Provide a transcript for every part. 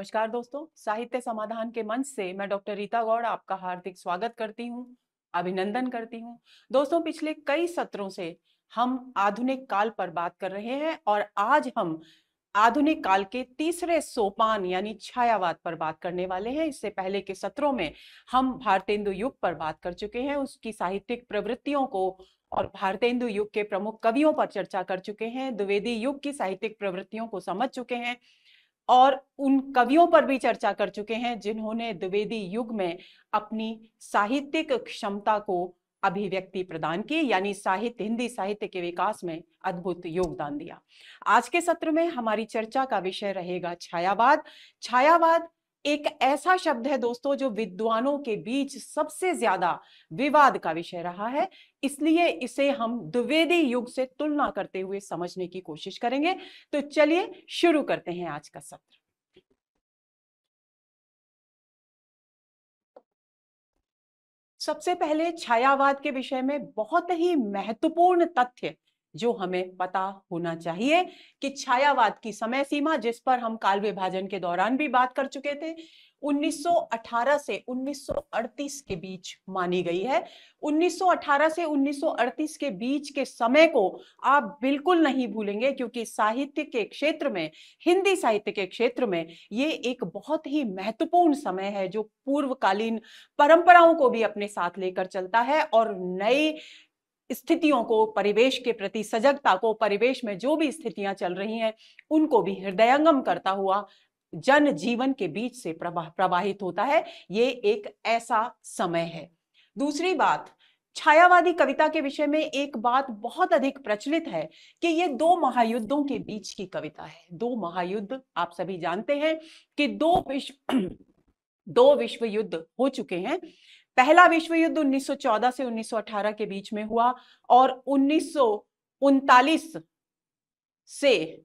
नमस्कार दोस्तों, साहित्य समाधान के मंच से मैं डॉक्टर रीता गौड़ आपका हार्दिक स्वागत करती हूँ, अभिनंदन करती हूँ। दोस्तों, पिछले कई सत्रों से हम आधुनिक काल पर बात कर रहे हैं और आज हम आधुनिक काल के तीसरे सोपान यानी छायावाद पर बात करने वाले हैं। इससे पहले के सत्रों में हम भारतेंदु युग पर बात कर चुके हैं, उसकी साहित्यिक प्रवृत्तियों को और भारतेंदु युग के प्रमुख कवियों पर चर्चा कर चुके हैं, द्विवेदी युग की साहित्यिक प्रवृत्तियों को समझ चुके हैं और उन कवियों पर भी चर्चा कर चुके हैं जिन्होंने द्विवेदी युग में अपनी साहित्यिक क्षमता को अभिव्यक्ति प्रदान की, यानी साहित्य, हिंदी साहित्य के विकास में अद्भुत योगदान दिया। आज के सत्र में हमारी चर्चा का विषय रहेगा छायावाद। छायावाद एक ऐसा शब्द है दोस्तों जो विद्वानों के बीच सबसे ज्यादा विवाद का विषय रहा है, इसलिए इसे हम द्विवेदी युग से तुलना करते हुए समझने की कोशिश करेंगे। तो चलिए शुरू करते हैं आज का सत्र। सबसे पहले छायावाद के विषय में बहुत ही महत्वपूर्ण तथ्य जो हमें पता होना चाहिए कि छायावाद की समय सीमा, जिस पर हम काल विभाजन के दौरान भी बात कर चुके थे, 1918 से 1938 के बीच मानी गई है। 1918 से 1938 के बीच के समय को आप बिल्कुल नहीं भूलेंगे, क्योंकि साहित्य के क्षेत्र में, हिंदी साहित्य के क्षेत्र में ये एक बहुत ही महत्वपूर्ण समय है जो पूर्वकालीन परंपराओं को भी अपने साथ लेकर चलता है और नई स्थितियों को, परिवेश के प्रति सजगता को, परिवेश में जो भी स्थितियां चल रही हैं उनको भी हृदयंगम करता हुआ जन जीवन के बीच से प्रवाहित होता है। ये एक ऐसा समय है। दूसरी बात, छायावादी कविता के विषय में एक बात बहुत अधिक प्रचलित है कि ये दो महायुद्धों के बीच की कविता है। दो महायुद्ध, आप सभी जानते हैं कि दो विश्व युद्ध हो चुके हैं। पहला विश्व युद्ध 1914 से 1918 के बीच में हुआ और 1939 से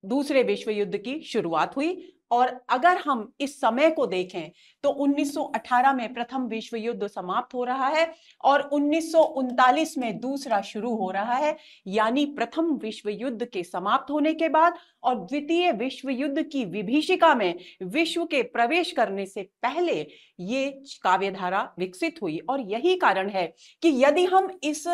दूसरे विश्व युद्ध की शुरुआत हुई। और अगर हम इस समय को देखें तो 1918 में प्रथम विश्व युद्ध समाप्त हो रहा है और 1939 में दूसरा शुरू हो रहा है, यानी प्रथम विश्व युद्ध के समाप्त होने के बाद और द्वितीय विश्व युद्ध की विभीषिका में विश्व के प्रवेश करने से पहले ये काव्यधारा विकसित हुई। और यही कारण है कि यदि हम इस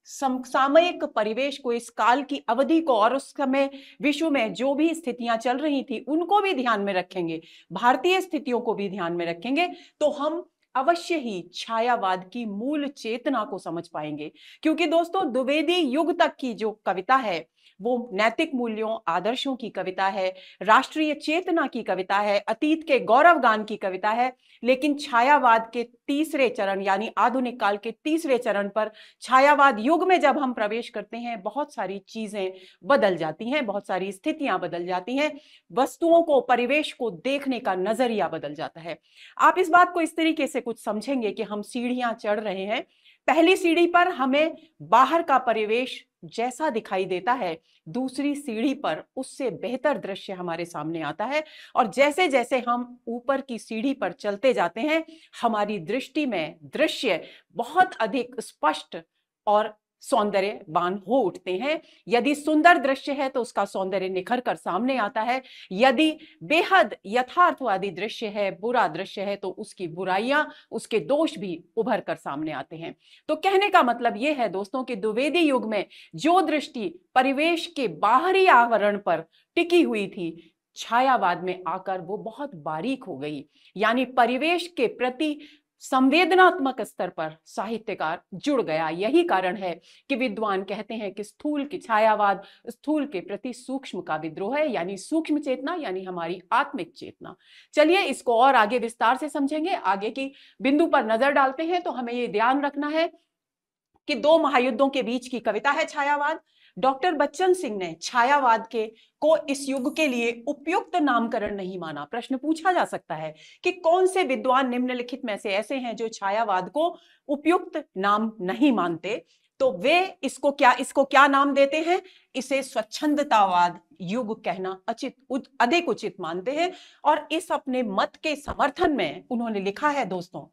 समसामयिक परिवेश को, इस काल की अवधि को और उस समय विश्व में जो भी स्थितियां चल रही थी उनको भी ध्यान में रखेंगे, भारतीय स्थितियों को भी ध्यान में रखेंगे, तो हम अवश्य ही छायावाद की मूल चेतना को समझ पाएंगे। क्योंकि दोस्तों, द्विवेदी युग तक की जो कविता है वो नैतिक मूल्यों, आदर्शों की कविता है, राष्ट्रीय चेतना की कविता है, अतीत के गौरव गान की कविता है। लेकिन छायावाद के तीसरे चरण यानी आधुनिक काल के तीसरे चरण पर, छायावाद युग में जब हम प्रवेश करते हैं, बहुत सारी चीजें बदल जाती हैं, बहुत सारी स्थितियां बदल जाती हैं, वस्तुओं को, परिवेश को देखने का नजरिया बदल जाता है। आप इस बात को इस तरीके से कुछ समझेंगे कि हम सीढ़ियां चढ़ रहे हैं, पहली सीढ़ी पर हमें बाहर का परिवेश जैसा दिखाई देता है, दूसरी सीढ़ी पर उससे बेहतर दृश्य हमारे सामने आता है और जैसे जैसे हम ऊपर की सीढ़ी पर चलते जाते हैं, हमारी दृष्टि में दृश्य बहुत अधिक स्पष्ट और सौंदर्यवान हो उठते हैं। यदि सुंदर दृश्य है तो उसका सौंदर्य निखर कर सामने आता है, यदि बेहद यथार्थवादी दृश्य है, बुरा दृश्य है, तो उसकी बुराइयां, उसके दोष भी उभर कर सामने आते हैं। तो कहने का मतलब यह है दोस्तों कि द्विवेदी युग में जो दृष्टि परिवेश के बाहरी आवरण पर टिकी हुई थी, छायावाद में आकर वो बहुत बारीक हो गई, यानी परिवेश के प्रति संवेदनात्मक स्तर पर साहित्यकार जुड़ गया। यही कारण है कि विद्वान कहते हैं कि स्थूल की छायावाद स्थूल के प्रति सूक्ष्म का विद्रोह है, यानी सूक्ष्म चेतना, यानी हमारी आत्मिक चेतना। चलिए इसको और आगे विस्तार से समझेंगे। आगे की बिंदु पर नजर डालते हैं तो हमें यह ध्यान रखना है कि दो महायुद्धों के बीच की कविता है छायावाद। डॉक्टर बच्चन सिंह ने छायावाद को इस युग के लिए उपयुक्त नामकरण नहीं माना। प्रश्न पूछा जा सकता है कि कौन से विद्वान निम्नलिखित में से ऐसे हैं जो छायावाद को उपयुक्त नाम नहीं मानते, तो वे इसको क्या नाम देते हैं? इसे स्वच्छंदतावाद युग कहना अधिक उचित मानते हैं। और इस अपने मत के समर्थन में उन्होंने लिखा है दोस्तों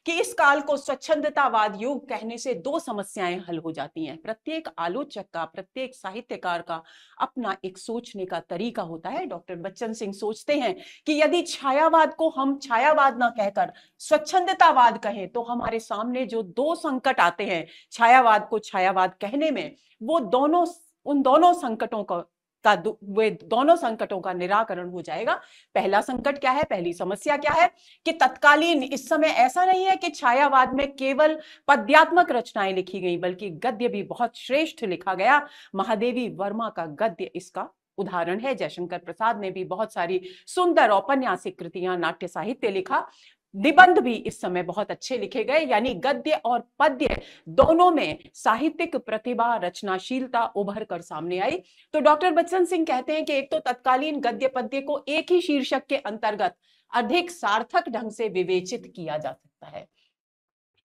कि इस काल को स्वच्छंदतावाद युग कहने से दो समस्याएं हल हो जाती हैं। प्रत्येक आलोचक का, प्रत्येक साहित्यकार का अपना एक सोचने का तरीका होता है। डॉक्टर बच्चन सिंह सोचते हैं कि यदि छायावाद को हम छायावाद ना कहकर स्वच्छंदतावाद कहें तो हमारे सामने जो दो संकट आते हैं छायावाद को छायावाद कहने में, वो दोनों, उन दोनों संकटों वे दोनों संकटों का निराकरण हो जाएगा। पहला संकट क्या है, पहली समस्या क्या है कि तत्कालीन इस समय ऐसा नहीं है कि छायावाद में केवल पद्यात्मक रचनाएं लिखी गई, बल्कि गद्य भी बहुत श्रेष्ठ लिखा गया। महादेवी वर्मा का गद्य इसका उदाहरण है। जयशंकर प्रसाद ने भी बहुत सारी सुंदर औपन्यासिक कृतियां, नाट्य साहित्य लिखा। निबंध भी इस समय बहुत अच्छे लिखे गए, यानी गद्य और पद्य दोनों में साहित्यिक प्रतिभा, रचनाशीलता उभर कर सामने आई। तो डॉक्टर बच्चन सिंह कहते हैं कि एक तो तत्कालीन गद्य पद्य को एक ही शीर्षक के अंतर्गत अधिक सार्थक ढंग से विवेचित किया जा सकता है।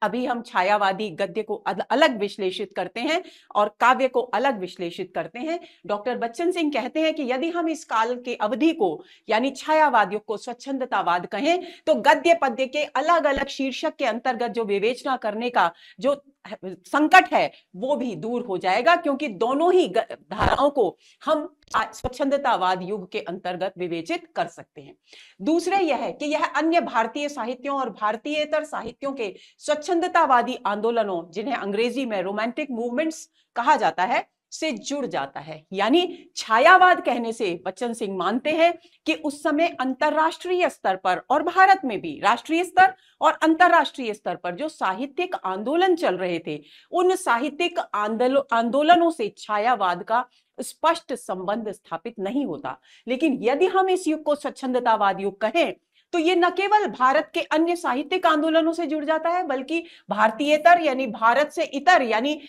अभी हम छायावादी गद्य को अलग विश्लेषित करते हैं और काव्य को अलग विश्लेषित करते हैं। डॉक्टर बच्चन सिंह कहते हैं कि यदि हम इस काल के अवधि को यानी छायावाद युग को स्वच्छंदतावाद कहें तो गद्य पद्य के अलग अलग शीर्षक के अंतर्गत जो विवेचना करने का जो संकट है वो भी दूर हो जाएगा, क्योंकि दोनों ही धाराओं को हम स्वच्छंदतावाद युग के अंतर्गत विवेचित कर सकते हैं। दूसरे यह है कि यह अन्य भारतीय साहित्यों और भारतीयेतर साहित्यों के स्वच्छंदतावादी आंदोलनों, जिन्हें अंग्रेजी में रोमांटिक मूवमेंट्स कहा जाता है, से जुड़ जाता है। यानी छायावाद कहने से बच्चन सिंह मानते हैं कि उस समय अंतरराष्ट्रीय स्तर पर और भारत में भी राष्ट्रीय स्तर और अंतरराष्ट्रीय स्तर पर जो साहित्यिक आंदोलन चल रहे थे, उन साहित्यिक आंदोलनों से छायावाद का स्पष्ट संबंध स्थापित नहीं होता। लेकिन यदि हम इस युग को स्वच्छंदतावाद युग कहें तो ये न केवल भारत के अन्य साहित्यिक आंदोलनों से जुड़ जाता है, बल्कि भारतीयेतर यानी भारत से इतर यानी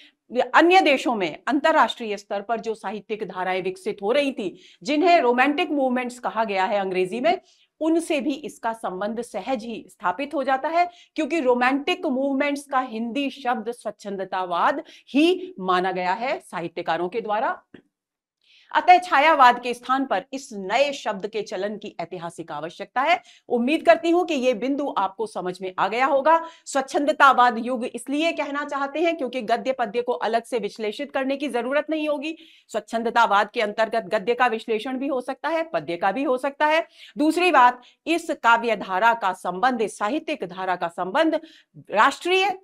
अन्य देशों में अंतरराष्ट्रीय स्तर पर जो साहित्यिक धाराएं विकसित हो रही थी, जिन्हें रोमांटिक मूवमेंट्स कहा गया है अंग्रेजी में, उनसे भी इसका संबंध सहज ही स्थापित हो जाता है, क्योंकि रोमांटिक मूवमेंट्स का हिंदी शब्द स्वच्छंदतावाद ही माना गया है साहित्यकारों के द्वारा। अतः छायावाद के स्थान पर इस नए शब्द के चलन की ऐतिहासिक आवश्यकता है। उम्मीद करती हूं कि यह बिंदु आपको समझ में आ गया होगा। स्वच्छंदतावाद युग इसलिए कहना चाहते हैं क्योंकि गद्य पद्य को अलग से विश्लेषित करने की जरूरत नहीं होगी। स्वच्छंदतावाद के अंतर्गत गद्य का विश्लेषण भी हो सकता है, पद्य का भी हो सकता है। दूसरी बात, इस काव्य धारा का संबंध, इस साहित्यिक धारा का संबंध राष्ट्रीय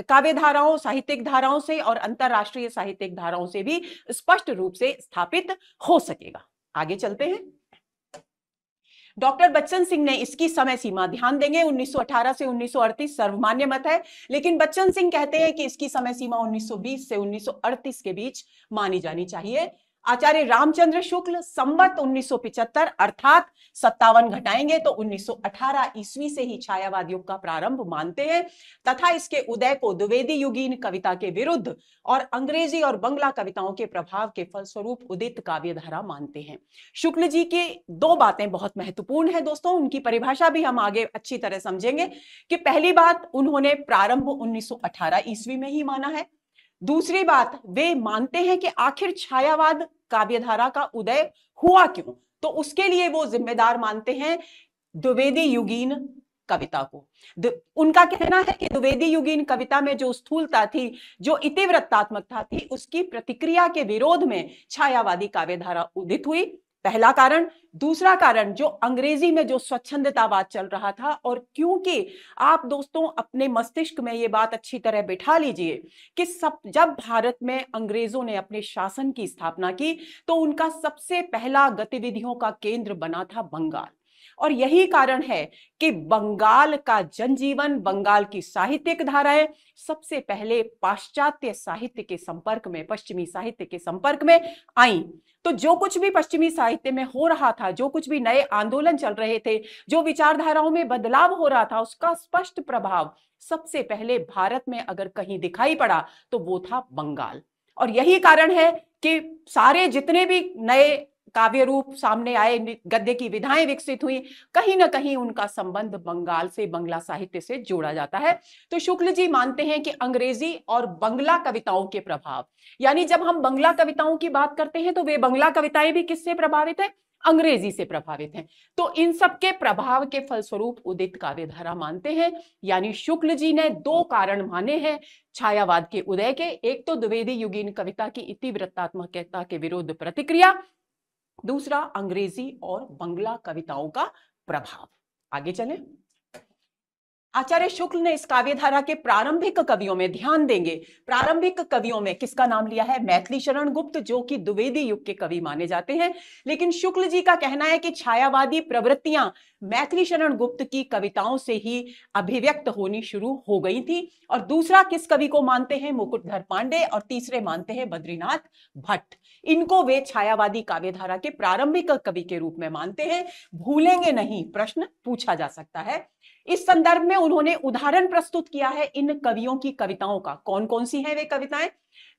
काव्य धाराओं, साहित्यिक धाराओं से और अंतरराष्ट्रीय साहित्यिक धाराओं से भी स्पष्ट रूप से स्थापित हो सकेगा। आगे चलते हैं। डॉक्टर बच्चन सिंह ने इसकी समय सीमा, ध्यान देंगे 1918 से 1938 सर्वमान्य मत है, लेकिन बच्चन सिंह कहते हैं कि इसकी समय सीमा 1920 से 1938 के बीच मानी जानी चाहिए। आचार्य रामचंद्र शुक्ल संवत 1975 अर्थात 57 घटाएंगे तो 1918 ईस्वी से ही छायावाद युग का प्रारंभ मानते हैं तथा इसके उदय को द्विवेदी युगीन कविता के विरुद्ध और अंग्रेजी और बंगला कविताओं के प्रभाव के फलस्वरूप उदित काव्यधारा मानते हैं। शुक्ल जी की दो बातें बहुत महत्वपूर्ण है दोस्तों, उनकी परिभाषा भी हम आगे अच्छी तरह समझेंगे। कि पहली बात, उन्होंने प्रारंभ 1918 ईस्वी में ही माना है। दूसरी बात, वे मानते हैं कि आखिर छायावाद काव्यधारा का उदय हुआ क्यों, तो उसके लिए वो जिम्मेदार मानते हैं द्विवेदी युगीन कविता को। उनका कहना है कि द्विवेदी युगीन कविता में जो स्थूलता थी, जो इतिवृत्तात्मकता थी, उसकी प्रतिक्रिया के विरोध में छायावादी काव्यधारा उदित हुई। पहला कारण। दूसरा कारण, जो अंग्रेजी में जो स्वच्छंदतावाद चल रहा था, और क्योंकि आप दोस्तों अपने मस्तिष्क में ये बात अच्छी तरह बिठा लीजिए कि जब भारत में अंग्रेजों ने अपने शासन की स्थापना की तो उनका सबसे पहला गतिविधियों का केंद्र बना था बंगाल, और यही कारण है कि बंगाल का जनजीवन, बंगाल की साहित्यिक धाराएं सबसे पहले पाश्चात्य साहित्य के संपर्क में, पश्चिमी साहित्य के संपर्क में आई। तो जो कुछ भी पश्चिमी साहित्य में हो रहा था, जो कुछ भी नए आंदोलन चल रहे थे, जो विचारधाराओं में बदलाव हो रहा था, उसका स्पष्ट प्रभाव सबसे पहले भारत में अगर कहीं दिखाई पड़ा तो वो था बंगाल। और यही कारण है कि सारे जितने भी नए काव्य रूप सामने आए, गद्य की विधाएं विकसित हुई, कहीं ना कहीं उनका संबंध बंगाल से, बंगला साहित्य से जोड़ा जाता है। तो शुक्ल जी मानते हैं कि अंग्रेजी और बंगला कविताओं के प्रभाव, यानी जब हम बंगला कविताओं की बात करते हैं तो वे बंगला कविताएं भी किससे प्रभावित है? अंग्रेजी से प्रभावित हैं। तो इन सब के प्रभाव के फलस्वरूप उदित काव्यधारा मानते हैं। यानी शुक्ल जी ने दो कारण माने हैं छायावाद के उदय के। एक तो द्विवेदी युगीन कविता की इतिवृत्तात्मकता के विरुद्ध प्रतिक्रिया, दूसरा अंग्रेजी और बंगला कविताओं का प्रभाव। आगे चलें। आचार्य शुक्ल ने इस काव्यधारा के प्रारंभिक कवियों में, ध्यान देंगे, प्रारंभिक कवियों में किसका नाम लिया है? मैथिली शरण गुप्त, जो कि द्विवेदी युग के कवि माने जाते हैं। लेकिन शुक्ल जी का कहना है कि छायावादी प्रवृत्तियां मैथिली शरण गुप्त की कविताओं से ही अभिव्यक्त होनी शुरू हो गई थी। और दूसरा किस कवि को मानते हैं? मुकुटधर पांडे। और तीसरे मानते हैं बद्रीनाथ भट्ट। इनको वे छायावादी काव्यधारा के प्रारंभिक कवि के रूप में मानते हैं। भूलेंगे नहीं, प्रश्न पूछा जा सकता है। इस संदर्भ में उन्होंने उदाहरण प्रस्तुत किया है इन कवियों की कविताओं का। कौन कौन सी हैं वे कविताएं?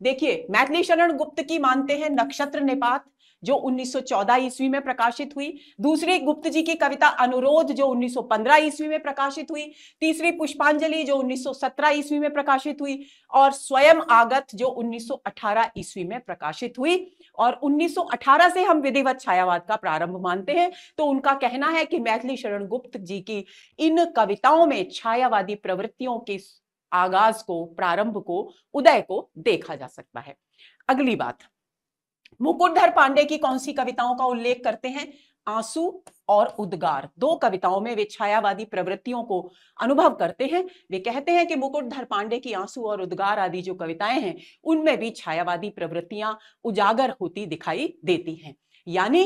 देखिए, मैथिली शरण गुप्त की मानते हैं नक्षत्र निपात, जो 1914 ईस्वी में प्रकाशित हुई। दूसरी गुप्त जी की कविता अनुरोध, जो 1915 ईस्वी में प्रकाशित हुई। तीसरी पुष्पांजलि, जो 1917 ईस्वी में प्रकाशित हुई। और स्वयं आगत, जो 1918 ईस्वी में प्रकाशित हुई। और 1918 से हम विधिवत छायावाद का प्रारंभ मानते हैं। तो उनका कहना है कि मैथिली शरण गुप्त जी की इन कविताओं में छायावादी प्रवृत्तियों के आगाज को, प्रारंभ को, उदय को देखा जा सकता है। अगली बात, मुकुटधर पांडे की कौन सी कविताओं का उल्लेख करते हैं? आंसू और उद्गार। दो कविताओं में वे छायावादी प्रवृत्तियों को अनुभव करते हैं। वे कहते हैं कि मुकुटधर पांडे की आंसू और उद्गार आदि जो कविताएं हैं, उनमें भी छायावादी प्रवृत्तियां उजागर होती दिखाई देती हैं। यानी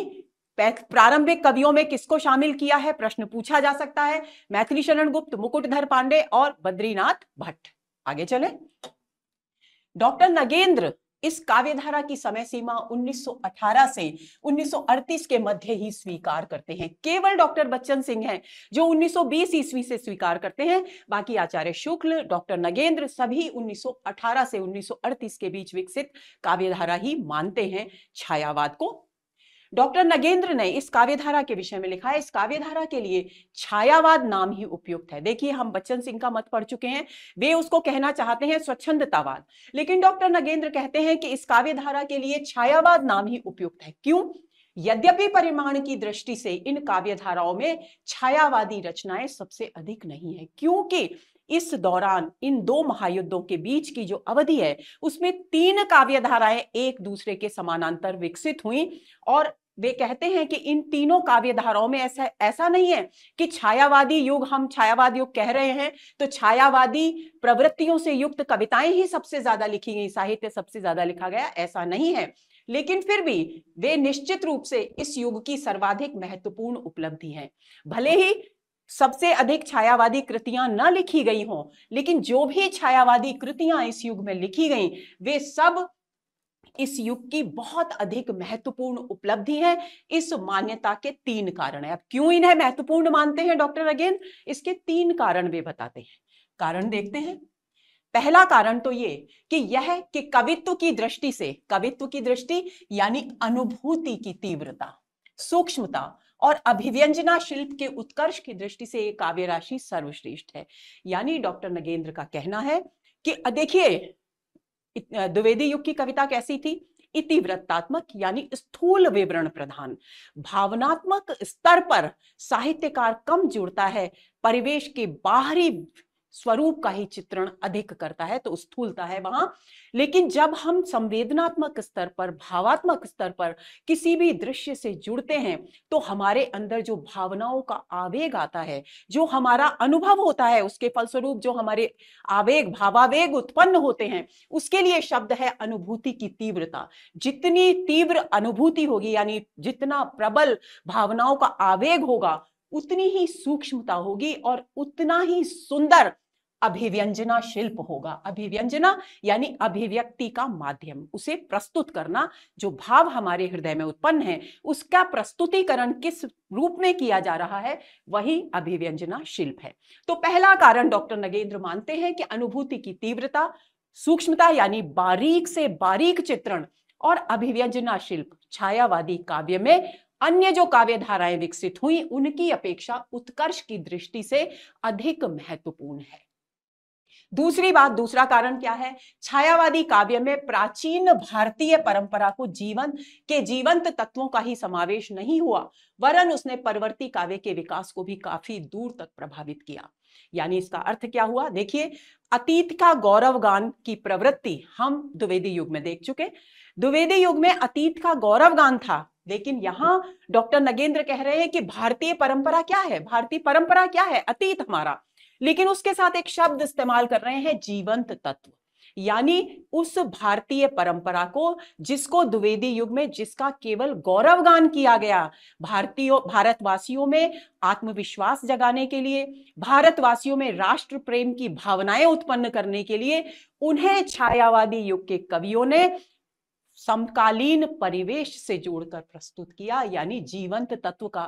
प्रारंभिक कवियों में किसको शामिल किया है? प्रश्न पूछा जा सकता है। मैथिली शरण गुप्त, मुकुटधर पांडे और बद्रीनाथ भट्ट। आगे चले। डॉक्टर नगेंद्र इस काव्यधारा की समय सीमा 1918 से 1938 के मध्य ही स्वीकार करते हैं। केवल डॉक्टर बच्चन सिंह हैं जो 1920 ईस्वी से स्वीकार करते हैं। बाकी आचार्य शुक्ल, डॉक्टर नगेंद्र सभी 1918 से 1938 के बीच विकसित काव्यधारा ही मानते हैं छायावाद को। डॉक्टर नगेंद्र ने इस काव्यधारा के विषय में लिखा है, इस काव्यधारा के लिए छायावाद नाम ही उपयुक्त है। देखिए, हम बच्चन सिंह का मत पढ़ चुके हैं, वे उसको कहना चाहते हैं स्वच्छंदतावाद। लेकिन डॉक्टर नगेंद्र कहते हैं कि इस काव्यधारा के लिए छायावाद नाम ही उपयुक्त है। क्यों? यद्यपि परिमाण की दृष्टि से इन काव्यधाराओं में छायावादी रचनाएं सबसे अधिक नहीं है, क्योंकि इस दौरान इन दो महायुद्धों के बीच की जो अवधि है, उसमें तीन काव्यधाराएं एक दूसरे के समानांतर विकसित हुई। और वे कहते हैं कि इन तीनों काव्यधाराओं में ऐसा नहीं है कि छायावादी युग, हम छायावादी युग कह रहे हैं तो छायावादी प्रवृत्तियों से युक्त कविताएं ही सबसे ज्यादा लिखी गई, साहित्य सबसे ज्यादा लिखा गया, ऐसा नहीं है। लेकिन फिर भी वे निश्चित रूप से इस युग की सर्वाधिक महत्वपूर्ण उपलब्धि है। भले ही सबसे अधिक छायावादी कृतियां न लिखी गई हों, लेकिन जो भी छायावादी कृतियां इस युग में लिखी गई, वे सब इस युग की बहुत अधिक महत्वपूर्ण उपलब्धि है। इस मान्यता के तीन कारण है। अब क्यों इन्हें महत्वपूर्ण मानते हैं डॉक्टर नगेंद्र? इसके तीन कारण वे बताते हैं। कारण देखते हैं। पहला कारण तो ये कि यह कि कवित्व की दृष्टि से, कवित्व की दृष्टि यानी अनुभूति की तीव्रता, सूक्ष्मता और अभिव्यंजना शिल्प के उत्कर्ष की दृष्टि से एक काव्य राशि सर्वश्रेष्ठ है। यानी डॉक्टर नगेंद्र का कहना है कि देखिए, द्विवेदी युग की कविता कैसी थी? इतिवृत्तात्मक यानी स्थूल विवरण प्रधान। भावनात्मक स्तर पर साहित्यकार कम जुड़ता है, परिवेश के बाहरी स्वरूप का ही चित्रण अधिक करता है, तो स्थूलता है वहां। लेकिन जब हम संवेदनात्मक स्तर पर, भावात्मक स्तर पर किसी भी दृश्य से जुड़ते हैं, तो हमारे अंदर जो भावनाओं का आवेग आता है, जो हमारा अनुभव होता है, उसके फलस्वरूप जो हमारे आवेग, भावावेग उत्पन्न होते हैं, उसके लिए शब्द है अनुभूति की तीव्रता। जितनी तीव्र अनुभूति होगी, यानी जितना प्रबल भावनाओं का आवेग होगा, उतनी ही सूक्ष्मता होगी और उतना ही सुंदर अभिव्यंजना शिल्प होगा। अभिव्यंजना यानी अभिव्यक्ति का माध्यम, उसे प्रस्तुत करना, जो भाव हमारे हृदय में उत्पन्न है उसका प्रस्तुतिकरण किस रूप में किया जा रहा है, वही अभिव्यंजना शिल्प है। तो पहला कारण डॉक्टर नगेंद्र मानते हैं कि अनुभूति की तीव्रता, सूक्ष्मता यानी बारीक से बारीक चित्रण और अभिव्यंजना शिल्प छायावादी काव्य में अन्य जो काव्यधाराएं विकसित हुई उनकी अपेक्षा उत्कर्ष की दृष्टि से अधिक महत्वपूर्ण है। दूसरी बात, दूसरा कारण क्या है? छायावादी काव्य में प्राचीन भारतीय परंपरा को जीवंत तत्वों का ही समावेश नहीं हुआ, वरन उसने परवर्ती काव्य के विकास को भी काफी दूर तक प्रभावित किया। यानी इसका अर्थ क्या हुआ? देखिए, अतीत का गौरवगान की प्रवृत्ति हम द्विवेदी युग में देख चुके। द्विवेदी युग में अतीत का गौरवगान था, लेकिन यहां डॉक्टर नगेंद्र कह रहे हैं कि भारतीय परंपरा क्या है? भारतीय परंपरा क्या है? अतीत हमारा। लेकिन उसके साथ एक शब्द इस्तेमाल कर रहे हैं, जीवंत तत्व। यानी उस भारतीय परंपरा को, जिसको द्विवेदी युग में जिसका केवल गौरवगान किया गया, भारतवासियों में आत्मविश्वास जगाने के लिए, भारतवासियों में राष्ट्र प्रेम की भावनाएं उत्पन्न करने के लिए, उन्हें छायावादी युग के कवियों ने समकालीन परिवेश से जोड़कर प्रस्तुत किया। यानी जीवंत तत्व का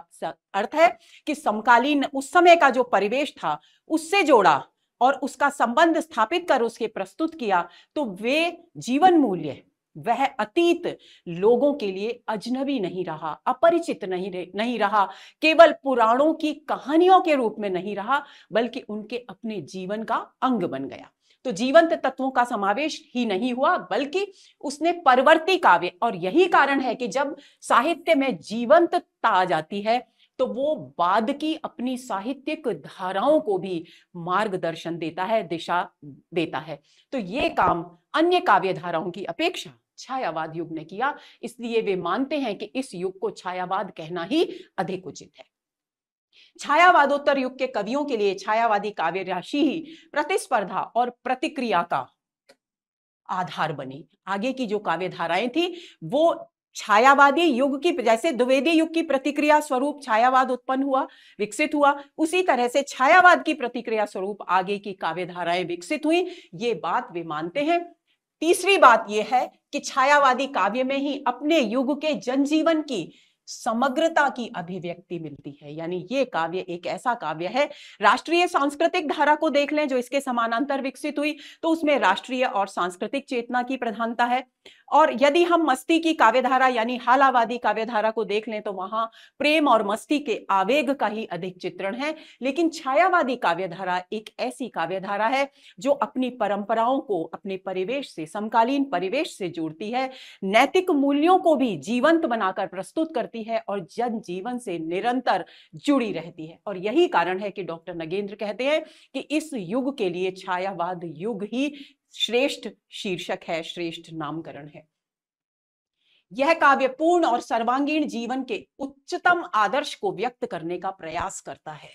अर्थ है कि समकालीन उस समय का जो परिवेश था उससे जोड़ा और उसका संबंध स्थापित कर उसके प्रस्तुत किया, तो वे जीवन मूल्य, वह अतीत लोगों के लिए अजनबी नहीं रहा, अपरिचित नहीं रहा, केवल पुराणों की कहानियों के रूप में नहीं रहा, बल्कि उनके अपने जीवन का अंग बन गया। तो जीवंत तत्वों का समावेश ही नहीं हुआ, बल्कि उसने परवर्ती काव्य, और यही कारण है कि जब साहित्य में जीवंतता आ जाती है तो वो बाद की अपनी साहित्यिक धाराओं को भी मार्गदर्शन देता है, दिशा देता है। तो ये काम अन्य काव्य धाराओं की अपेक्षा छायावाद युग ने किया, इसलिए वे मानते हैं कि इस युग को छायावाद कहना ही अधिक उचित है। छायावादोत्तर युग के कवियों के लिए छायावादी काव्य राशि ही प्रतिस्पर्धा और प्रतिक्रिया का आधार बनी। आगे की जो काव्य धाराएं थी वो छायावादी युग की, जैसे द्विवेदी युग की प्रतिक्रिया स्वरूप छायावाद उत्पन्न हुआ, विकसित हुआ, उसी तरह से छायावाद की प्रतिक्रिया स्वरूप आगे की काव्य धाराएं विकसित हुई। ये बात वे मानते हैं। तीसरी बात यह है कि छायावादी काव्य में ही अपने युग के जनजीवन की समग्रता की अभिव्यक्ति मिलती है। यानी ये काव्य एक ऐसा काव्य है, राष्ट्रीय सांस्कृतिक धारा को देख लें जो इसके समानांतर विकसित हुई, तो उसमें राष्ट्रीय और सांस्कृतिक चेतना की प्रधानता है। और यदि हम मस्ती की काव्यधारा यानी हालावादी काव्यधारा को देख लें तो वहां प्रेम और मस्ती के आवेग का ही अधिक चित्रण है। लेकिन छायावादी काव्यधारा एक ऐसी काव्यधारा है जो अपनी परंपराओं को अपने परिवेश से, समकालीन परिवेश से जोड़ती है, नैतिक मूल्यों को भी जीवंत बनाकर प्रस्तुत करती है और जन जीवन से निरंतर जुड़ी रहती है। और यही कारण है कि डॉक्टर नगेंद्र कहते हैं कि इस युग के लिए छायावाद युग ही श्रेष्ठ शीर्षक है, श्रेष्ठ नामकरण है। यह काव्य पूर्ण और सर्वांगीण जीवन के उच्चतम आदर्श को व्यक्त करने का प्रयास करता है।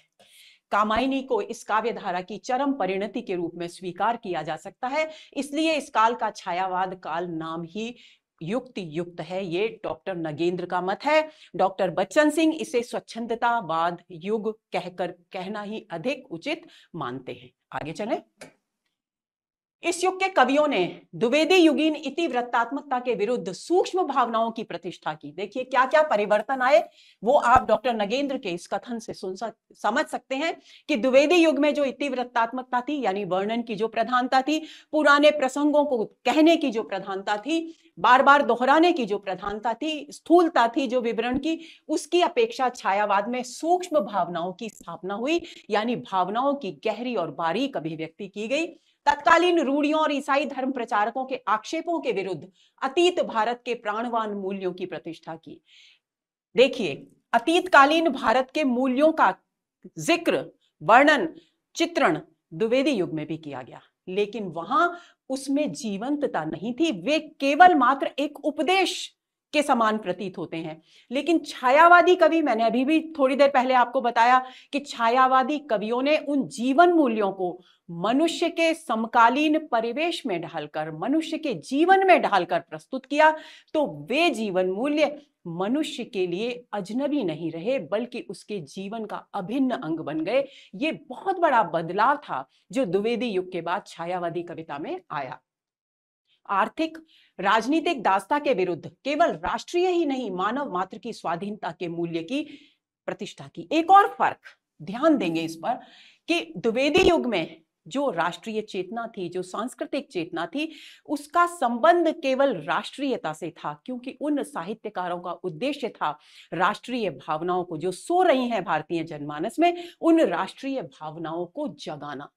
कामायनी को इस काव्य धारा की चरम परिणति के रूप में स्वीकार किया जा सकता है, इसलिए इस काल का छायावाद काल नाम ही युक्त है। ये डॉक्टर नगेंद्र का मत है। डॉक्टर बच्चन सिंह इसे स्वच्छंदतावाद युग कहना ही अधिक उचित मानते हैं। आगे चलें। इस युग के कवियों ने द्विवेदी युगीन इतिवृत्तात्मकता के विरुद्ध सूक्ष्म भावनाओं की प्रतिष्ठा की। देखिए क्या क्या परिवर्तन आए, वो आप डॉक्टर नगेंद्र के इस कथन से समझ सकते हैं कि द्विवेदी युग में जो इतिवृत्तात्मकता थी, यानी वर्णन की जो प्रधानता थी, पुराने प्रसंगों को कहने की जो प्रधानता थी, बार बार दोहराने की जो प्रधानता थी, स्थूलता थी जो विवरण की, उसकी अपेक्षा छायावाद में सूक्ष्म भावनाओं की स्थापना हुई। यानी भावनाओं की गहरी और बारीक अभिव्यक्ति की गई। तत्कालीन रूढ़ियों और ईसाई धर्म प्रचारकों के आक्षेपों के विरुद्ध अतीत भारत के प्राणवान मूल्यों की प्रतिष्ठा की। देखिए, अतीतकालीन भारत के मूल्यों का जिक्र, वर्णन, चित्रण द्विवेदी युग में भी किया गया, लेकिन वहां उसमें जीवंतता नहीं थी, वे केवल मात्र एक उपदेश के समान प्रतीत होते हैं। लेकिन छायावादी कवि, मैंने अभी भी थोड़ी देर पहले आपको बताया कि छायावादी कवियों ने उन जीवन मूल्यों को मनुष्य के समकालीन परिवेश में ढालकर, मनुष्य के जीवन में ढालकर प्रस्तुत किया, तो वे जीवन मूल्य मनुष्य के लिए अजनबी नहीं रहे, बल्कि उसके जीवन का अभिन्न अंग बन गए। ये बहुत बड़ा बदलाव था जो द्विवेदी युग के बाद छायावादी कविता में आया। आर्थिक राजनीतिक दासता के विरुद्ध केवल राष्ट्रीय ही नहीं, मानव मात्र की स्वाधीनता के मूल्य की प्रतिष्ठा की। एक और फर्क, ध्यान देंगे इस पर, कि द्विवेदी युग में जो राष्ट्रीय चेतना थी, जो सांस्कृतिक चेतना थी, उसका संबंध केवल राष्ट्रीयता से था, क्योंकि उन साहित्यकारों का उद्देश्य था राष्ट्रीय भावनाओं को, जो सो रही हैं भारतीय जनमानस में, उन राष्ट्रीय भावनाओं को जगाना।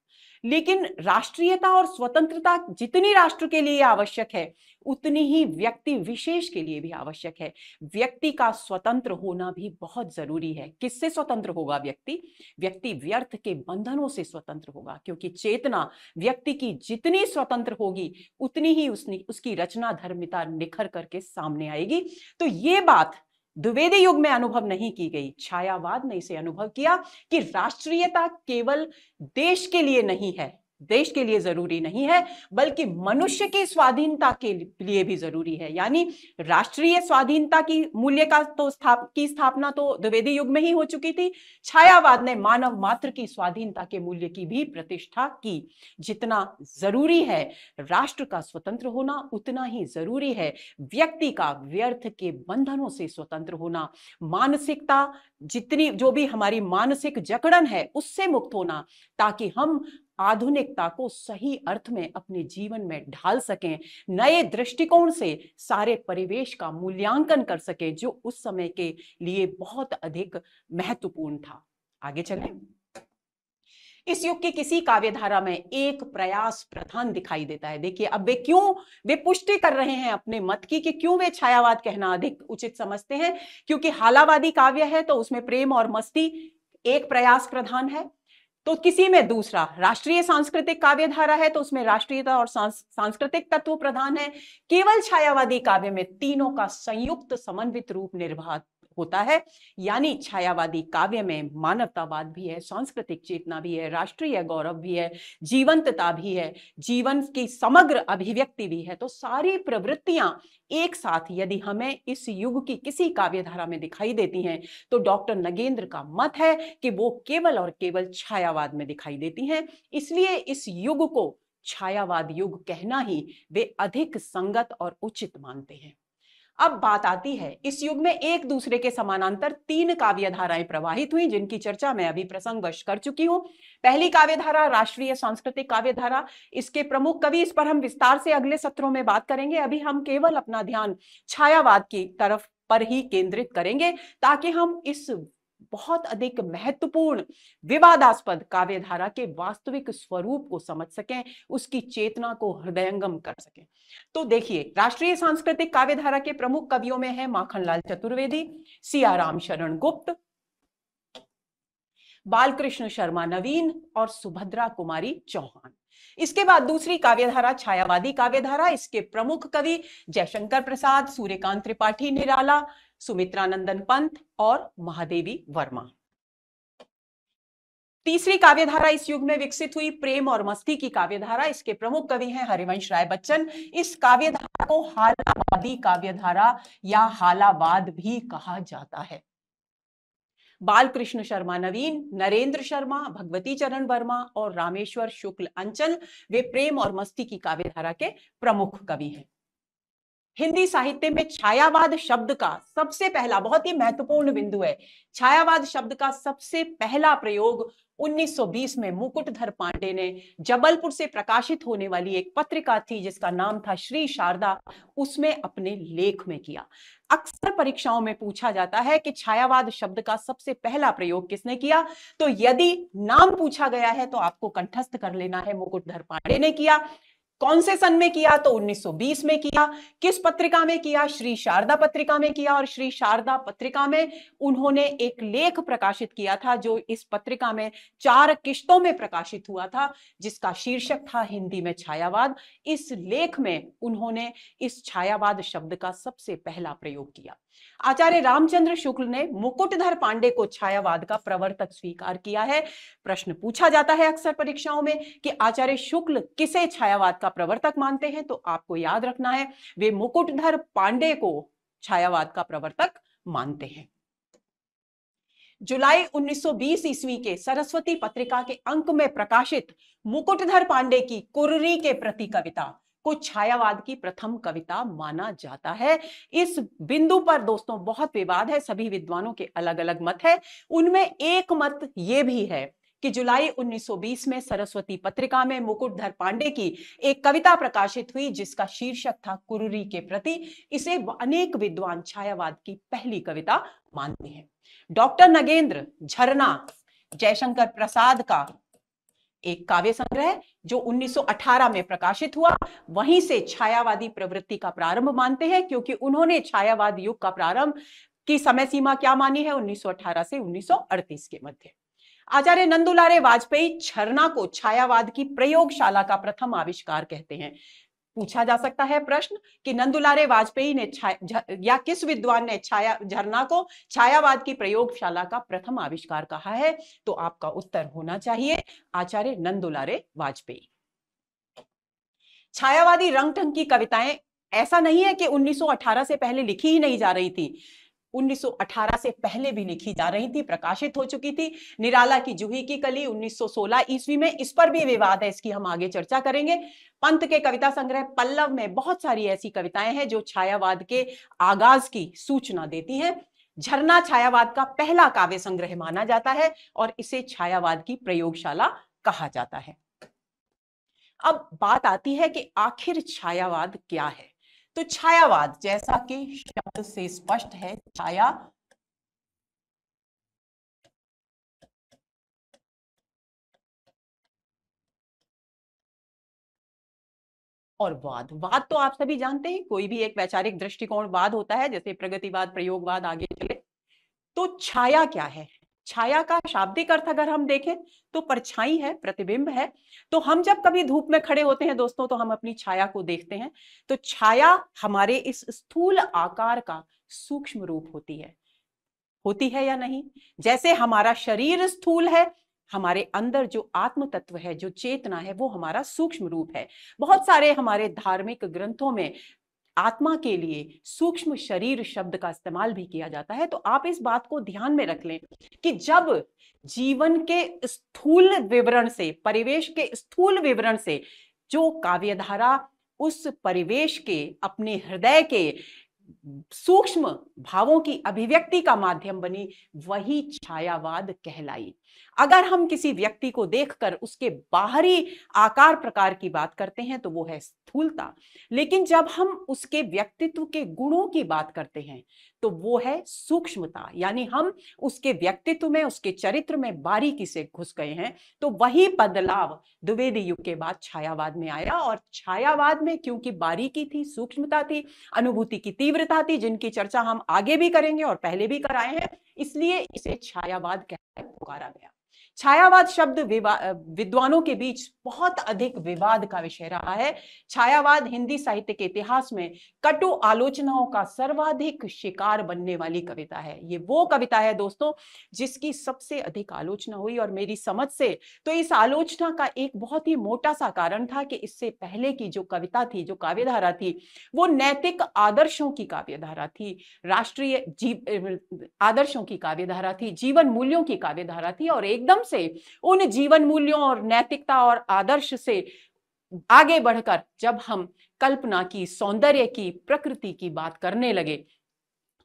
लेकिन राष्ट्रीयता और स्वतंत्रता जितनी राष्ट्र के लिए आवश्यक है उतनी ही व्यक्ति विशेष के लिए भी आवश्यक है। व्यक्ति का स्वतंत्र होना भी बहुत जरूरी है। किससे स्वतंत्र होगा व्यक्ति? व्यक्ति व्यर्थ के बंधनों से स्वतंत्र होगा, क्योंकि चेतना व्यक्ति की जितनी स्वतंत्र होगी उतनी ही उसकी रचना धर्मिता निखर करके सामने आएगी। तो ये बात द्विवेदी युग में अनुभव नहीं की गई, छायावाद ने इसे अनुभव किया कि राष्ट्रीयता केवल देश के लिए नहीं है, देश के लिए जरूरी नहीं है, बल्कि मनुष्य की स्वाधीनता के लिए भी जरूरी है। यानी राष्ट्रीय स्वाधीनता की मूल्य का तो स्थापना तो द्विवेदी युग में ही हो चुकी थी। छायावाद ने मानव मात्र की स्वाधीनता के मूल्य की भी प्रतिष्ठा की। जितना जरूरी है राष्ट्र का स्वतंत्र होना, उतना ही जरूरी है व्यक्ति का व्यर्थ के बंधनों से स्वतंत्र होना। मानसिकता जितनी जो भी हमारी मानसिक जकड़न है उससे मुक्त होना, ताकि हम आधुनिकता को सही अर्थ में अपने जीवन में ढाल सकें, नए दृष्टिकोण से सारे परिवेश का मूल्यांकन कर सकें जो उस समय के लिए बहुत अधिक महत्वपूर्ण था। आगे चलें। इस युग की किसी काव्यधारा में एक प्रयास प्रधान दिखाई देता है। देखिए अब वे पुष्टि कर रहे हैं अपने मत की कि क्यों वे छायावाद कहना अधिक उचित समझते हैं, क्योंकि हालावादी काव्य है तो उसमें प्रेम और मस्ती एक प्रयास प्रधान है, तो किसी में दूसरा राष्ट्रीय सांस्कृतिक काव्यधारा है तो उसमें राष्ट्रीयता और सांस्कृतिक तत्व प्रधान है। केवल छायावादी काव्य में तीनों का संयुक्त समन्वित रूप निर्वाह होता है। यानी छायावादी काव्य में मानवतावाद भी है, सांस्कृतिक चेतना भी है, राष्ट्रीय गौरव भी है, जीवंतता भी है, जीवन की समग्र अभिव्यक्ति भी है। तो सारी प्रवृत्तियां एक साथ यदि हमें इस युग की किसी काव्यधारा में दिखाई देती हैं तो डॉक्टर नगेंद्र का मत है कि वो केवल और केवल छायावाद में दिखाई देती हैं। इसलिए इस युग को छायावाद युग कहना ही वे अधिक संगत और उचित मानते हैं। अब बात आती है, इस युग में एक दूसरे के समानांतर तीन काव्यधाराएं प्रवाहित हुई जिनकी चर्चा मैं अभी प्रसंगवश कर चुकी हूं। पहली काव्यधारा राष्ट्रीय सांस्कृतिक काव्यधारा, इसके प्रमुख कवि, इस पर हम विस्तार से अगले सत्रों में बात करेंगे। अभी हम केवल अपना ध्यान छायावाद की तरफ पर ही केंद्रित करेंगे ताकि हम इस बहुत अधिक महत्वपूर्ण विवादास्पद काव्यधारा के वास्तविक स्वरूप को समझ सकें, उसकी चेतना को हृदयंगम कर सकें। तो देखिए, राष्ट्रीय सांस्कृतिक काव्यधारा के प्रमुख कवियों में है माखनलाल चतुर्वेदी, सियाराम शरण गुप्त, बालकृष्ण शर्मा नवीन और सुभद्रा कुमारी चौहान। इसके बाद दूसरी काव्यधारा छायावादी काव्यधारा, इसके प्रमुख कवि जयशंकर प्रसाद, सूर्यकांत त्रिपाठी निराला, सुमित्रानंदन पंत और महादेवी वर्मा। तीसरी काव्यधारा इस युग में विकसित हुई प्रेम और मस्ती की काव्यधारा, इसके प्रमुख कवि हैं हरिवंश राय बच्चन। इस काव्यधारा को हालावादी काव्यधारा या हालावाद भी कहा जाता है। बालकृष्ण शर्मा नवीन, नरेंद्र शर्मा, भगवती चरण वर्मा और रामेश्वर शुक्ल अंचल वे प्रेम और मस्ती की काव्यधारा के प्रमुख कवि हैं। हिंदी साहित्य में छायावाद शब्द का सबसे पहला, बहुत ही महत्वपूर्ण बिंदु है, छायावाद शब्द का सबसे पहला प्रयोग 1920 में मुकुटधर पांडे ने जबलपुर से प्रकाशित होने वाली एक पत्रिका थी जिसका नाम था श्री शारदा, उसमें अपने लेख में किया। अक्सर परीक्षाओं में पूछा जाता है कि छायावाद शब्द का सबसे पहला प्रयोग किसने किया, तो यदि नाम पूछा गया है तो आपको कंठस्थ कर लेना है मुकुटधर पांडे ने किया। कौन से सन में किया, तो 1920 में किया। किस पत्रिका में किया, श्री शारदा पत्रिका में किया। और श्री शारदा पत्रिका में उन्होंने एक लेख प्रकाशित किया था जो इस पत्रिका में 4 किश्तों में प्रकाशित हुआ था, जिसका शीर्षक था हिंदी में छायावाद। इस लेख में उन्होंने इस छायावाद शब्द का सबसे पहला प्रयोग किया। आचार्य रामचंद्र शुक्ल ने मुकुटधर पांडे को छायावाद का प्रवर्तक स्वीकार किया है। प्रश्न पूछा जाता है अक्सर परीक्षाओं में कि आचार्य शुक्ल किसे छायावाद का प्रवर्तक मानते हैं, तो आपको याद रखना है वे मुकुटधर पांडे को छायावाद का प्रवर्तक मानते हैं। जुलाई 1920 ईस्वी के सरस्वती पत्रिका के अंक में प्रकाशित मुकुटधर पांडे की कुर्री के प्रति कविता को छायावाद की प्रथम कविता माना जाता है। इस बिंदु पर दोस्तों बहुत विवाद है, सभी विद्वानों के अलग अलग मत है। उनमें एक मत यह भी है कि जुलाई 1920 में सरस्वती पत्रिका में मुकुटधर पांडे की एक कविता प्रकाशित हुई जिसका शीर्षक था कुर्री के प्रति। इसे अनेक विद्वान छायावाद की पहली कविता मानते हैं। डॉक्टर नगेंद्र, झरना, जयशंकर प्रसाद का एक काव्य संग्रह जो 1918 में प्रकाशित हुआ। वहीं से छायावादी प्रवृत्ति का प्रारंभ मानते हैं, क्योंकि उन्होंने छायावाद युग का प्रारंभ की समय सीमा क्या मानी है, 1918 से 1938 के मध्य। आचार्य नंदुलारे वाजपेयी झरना को छायावाद की प्रयोगशाला का प्रथम आविष्कार कहते हैं। पूछा जा सकता है प्रश्न कि नंदुलारे वाजपेयी ने या किस विद्वान ने झरना को छायावाद की प्रयोगशाला का प्रथम आविष्कार कहा है, तो आपका उत्तर होना चाहिए आचार्य नंदुलारे वाजपेयी। छायावादी रंग ढंग की कविताएं ऐसा नहीं है कि 1918 से पहले लिखी ही नहीं जा रही थी, 1918 से पहले भी लिखी जा रही थी, प्रकाशित हो चुकी थी। निराला की जूही की कली 1916 ईस्वी में, इस पर भी विवाद है, इसकी हम आगे चर्चा करेंगे। पंत के कविता संग्रह पल्लव में बहुत सारी ऐसी कविताएं हैं जो छायावाद के आगाज की सूचना देती हैं। झरना छायावाद का पहला काव्य संग्रह माना जाता है और इसे छायावाद की प्रयोगशाला कहा जाता है। अब बात आती है कि आखिर छायावाद क्या है। तो छायावाद, जैसा कि शब्द से स्पष्ट है, छाया और वाद। वाद तो आप सभी जानते हैं, कोई भी एक वैचारिक दृष्टिकोण वाद होता है, जैसे प्रगतिवाद, प्रयोगवाद, आगे चले। तो छाया क्या है? छाया का शाब्दिक अर्थ अगर हम देखें तो परछाई है, प्रतिबिंब है। तो हम जब कभी धूप में खड़े होते हैं दोस्तों, तो हम अपनी छाया को देखते हैं। तो छाया हमारे इस स्थूल आकार का सूक्ष्म रूप होती है या नहीं? जैसे हमारा शरीर स्थूल है, हमारे अंदर जो आत्म तत्व है, जो चेतना है, वो हमारा सूक्ष्म रूप है। बहुत सारे हमारे धार्मिक ग्रंथों में आत्मा के लिए सूक्ष्म शरीर शब्द का इस्तेमाल भी किया जाता है। तो आप इस बात को ध्यान में रख लें कि जब जीवन के स्थूल विवरण से, परिवेश के स्थूल विवरण से जो काव्यधारा उस परिवेश के, अपने हृदय के सूक्ष्म भावों की अभिव्यक्ति का माध्यम बनी, वही छायावाद कहलाई। अगर हम किसी व्यक्ति को देखकर उसके बाहरी आकार प्रकार की बात करते हैं तो वो है स्थूलता, लेकिन जब हम उसके व्यक्तित्व के गुणों की बात करते हैं तो वो है सूक्ष्मता। यानी हम उसके व्यक्तित्व में, उसके चरित्र में बारीकी से घुस गए हैं। तो वही बदलाव द्विवेदी युग के बाद छायावाद में आया। और छायावाद में क्योंकि बारीकी थी, सूक्ष्मता थी, अनुभूति की तीव्रता थी, जिनकी चर्चा हम आगे भी करेंगे और पहले भी कराए हैं, इसलिए इसे छायावाद कहकर पुकारा गया। छायावाद शब्द विद्वानों के बीच बहुत अधिक विवाद का विषय रहा है। छायावाद हिंदी साहित्य के इतिहास में कटु आलोचनाओं का सर्वाधिक शिकार बनने वाली कविता है। ये वो कविता है दोस्तों जिसकी सबसे अधिक आलोचना हुई, और मेरी समझ से तो इस आलोचना का एक बहुत ही मोटा सा कारण था कि इससे पहले की जो कविता थी, जो काव्यधारा थी, वो नैतिक आदर्शों की काव्यधारा थी, राष्ट्रीय आदर्शों की काव्यधारा थी, जीवन मूल्यों की काव्यधारा थी। और एकदम से उन जीवन मूल्यों और नैतिकता और आदर्श से आगे बढ़कर जब हम कल्पना की, सौंदर्य की, प्रकृति की बात करने लगे,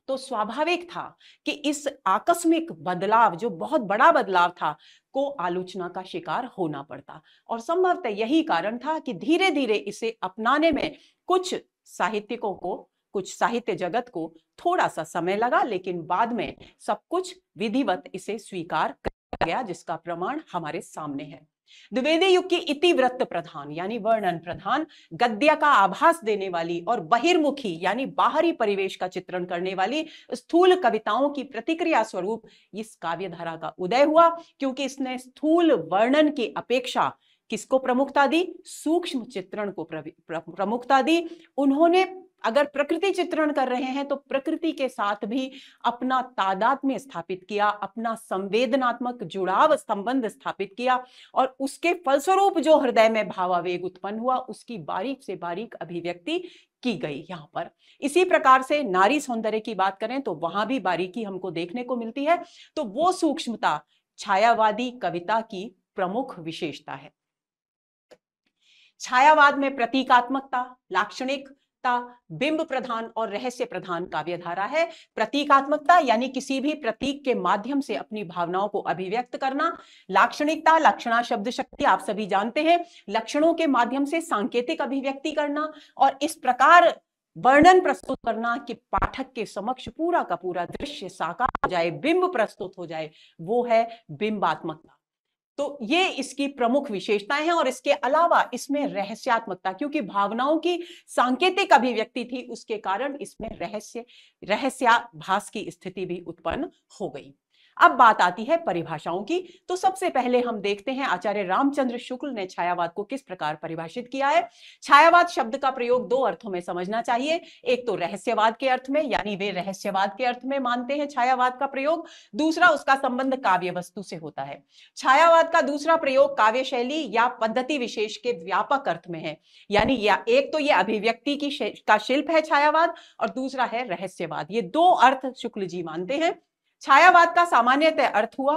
तो स्वाभाविक था कि इस आकस्मिक बदलाव, जो बहुत बड़ा बदलाव था, को आलोचना का शिकार होना पड़ता। और संभवतः यही कारण था कि धीरे धीरे इसे अपनाने में कुछ साहित्यिकों को, कुछ साहित्य जगत को थोड़ा सा समय लगा, लेकिन बाद में सब कुछ विधिवत इसे स्वीकार किया गया, जिसका प्रमाण हमारे सामने है। द्विवेदी युग की इतिवृत्त प्रधान यानी वर्णन प्रधान, गद्य का आभास देने वाली और बहिर्मुखी यानी बाहरी परिवेश का चित्रण करने वाली स्थूल कविताओं की प्रतिक्रिया स्वरूप इस काव्यधारा का उदय हुआ, क्योंकि इसने स्थूल वर्णन की अपेक्षा किसको प्रमुखता दी? सूक्ष्म चित्रण को प्रमुखता दी। उन्होंने अगर प्रकृति चित्रण कर रहे हैं तो प्रकृति के साथ भी अपना तादात्म्य स्थापित किया, अपना संवेदनात्मक जुड़ाव, संबंध स्थापित किया, और उसके फलस्वरूप जो हृदय में भावावेग उत्पन्न हुआ, उसकी बारीक से बारीक अभिव्यक्ति की गई यहां पर। इसी प्रकार से नारी सौंदर्य की बात करें तो वहां भी बारीकी हमको देखने को मिलती है। तो वो सूक्ष्मता छायावादी कविता की प्रमुख विशेषता है। छायावाद में प्रतीकात्मकता, लाक्षणिकता, बिंब प्रधान और रहस्य प्रधान काव्यधारा है। प्रतीकात्मकता यानी किसी भी प्रतीक के माध्यम से अपनी भावनाओं को अभिव्यक्त करना। लाक्षणिकता, लक्षणा शब्द शक्ति आप सभी जानते हैं, लक्षणों के माध्यम से सांकेतिक अभिव्यक्ति करना और इस प्रकार वर्णन प्रस्तुत करना कि पाठक के समक्ष पूरा का पूरा दृश्य साकार हो जाए, बिंब प्रस्तुत हो जाए, वो है बिंबात्मकता। तो ये इसकी प्रमुख विशेषताएं हैं। और इसके अलावा इसमें रहस्यात्मकता, क्योंकि भावनाओं की सांकेतिक अभिव्यक्ति थी, उसके कारण इसमें रहस्याभास की स्थिति भी उत्पन्न हो गई। अब बात आती है परिभाषाओं की। तो सबसे पहले हम देखते हैं आचार्य रामचंद्र शुक्ल ने छायावाद को किस प्रकार परिभाषित किया है। छायावाद शब्द का प्रयोग दो अर्थों में समझना चाहिए। एक तो रहस्यवाद के अर्थ में, यानी वे रहस्यवाद के अर्थ में मानते हैं छायावाद का प्रयोग। दूसरा, उसका संबंध काव्य वस्तु से होता है। छायावाद का दूसरा प्रयोग काव्य शैली या पद्धति विशेष के व्यापक अर्थ में है, यानी या एक तो ये अभिव्यक्ति का शिल्प है छायावाद, और दूसरा है रहस्यवाद। ये दो अर्थ शुक्ल जी मानते हैं। छायावाद का सामान्यतः अर्थ हुआ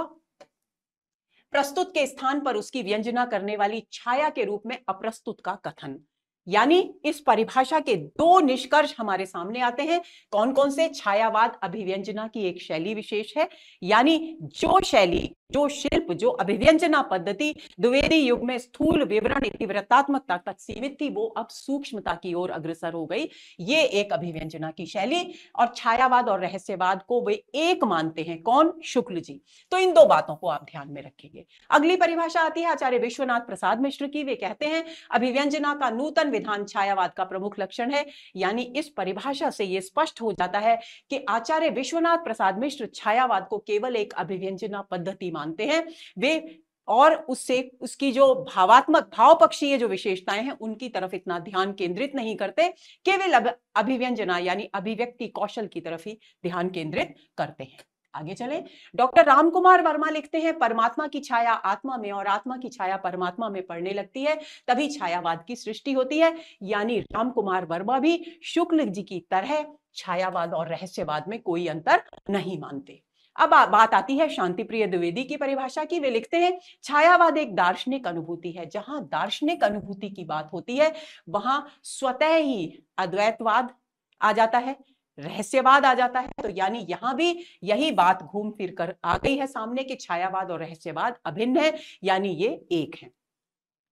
प्रस्तुत के स्थान पर उसकी व्यंजना करने वाली छाया के रूप में अप्रस्तुत का कथन। यानी इस परिभाषा के दो निष्कर्ष हमारे सामने आते हैं। कौन कौन से? छायावाद अभिव्यंजना की एक शैली विशेष है, यानी जो शैली, जो शिल्प, जो अभिव्यंजना पद्धति द्विवेदी युग में स्थूल विवरण तीव्रतात्मकता तक सीमित थी, वो अब सूक्ष्मता की ओर अग्रसर हो गई। ये एक अभिव्यंजना की शैली। और छायावाद और रहस्यवाद को वे एक मानते हैं। कौन? शुक्ल जी। तो इन दो बातों को आप ध्यान में रखेंगे। अगली परिभाषा आती है आचार्य विश्वनाथ प्रसाद मिश्र की। वे कहते हैं अभिव्यंजना का नूतन विधान छायावाद का प्रमुख लक्षण है। यानी इस परिभाषा से यह स्पष्ट हो जाता है कि आचार्य विश्वनाथ प्रसाद मिश्र छायावाद को केवल एक अभिव्यंजना पद्धति मानते हैं। वे और उससे उसकी जो भावात्मक भाव पक्षीय जो विशेषताएं हैं उनकी तरफ इतना ध्यान केंद्रित नहीं करते, केवल अभिव्यंजना यानी अभिव्यक्ति कौशल की तरफ ही ध्यान केंद्रित करते हैं। आगे चले। डॉक्टर रामकुमार वर्मा लिखते हैं परमात्मा की छाया आत्मा में और आत्मा की छाया परमात्मा में पड़ने लगती है, तभी छायावाद की सृष्टि होती है। यानी रामकुमार वर्मा भी शुक्ल जी की तरह छायावाद और रहस्यवाद में कोई अंतर नहीं मानते। अब बात आती है शांतिप्रिय द्विवेदी की परिभाषा की। वे लिखते हैं छायावाद एक दार्शनिक अनुभूति है। जहां दार्शनिक अनुभूति की बात होती है वहां स्वतः ही अद्वैतवाद आ जाता है, रहस्यवाद आ जाता है। तो यानी यहां भी यही बात घूम फिर कर आ गई है सामने कि छायावाद और रहस्यवाद अभिन्न है, यानी ये एक है।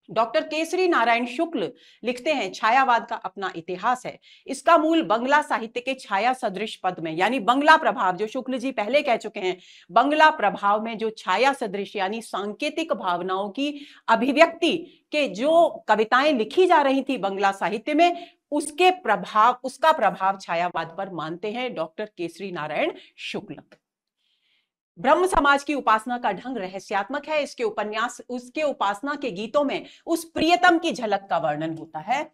डॉक्टर केसरी नारायण शुक्ल लिखते हैं छायावाद का अपना इतिहास है। इसका मूल बंगला साहित्य के छाया सदृश पद में, यानी बंगला प्रभाव, जो शुक्ल जी पहले कह चुके हैं, बंगला प्रभाव में जो छाया सदृश यानी सांकेतिक भावनाओं की अभिव्यक्ति के जो कविताएं लिखी जा रही थी बंगला साहित्य में, उसका प्रभाव छायावाद पर मानते हैं डॉक्टर केसरी नारायण शुक्ल। ब्रह्म समाज की उपासना का ढंग रहस्यात्मक है। उसके उपासना के गीतों में उस प्रियतम की झलक का वर्णन होता है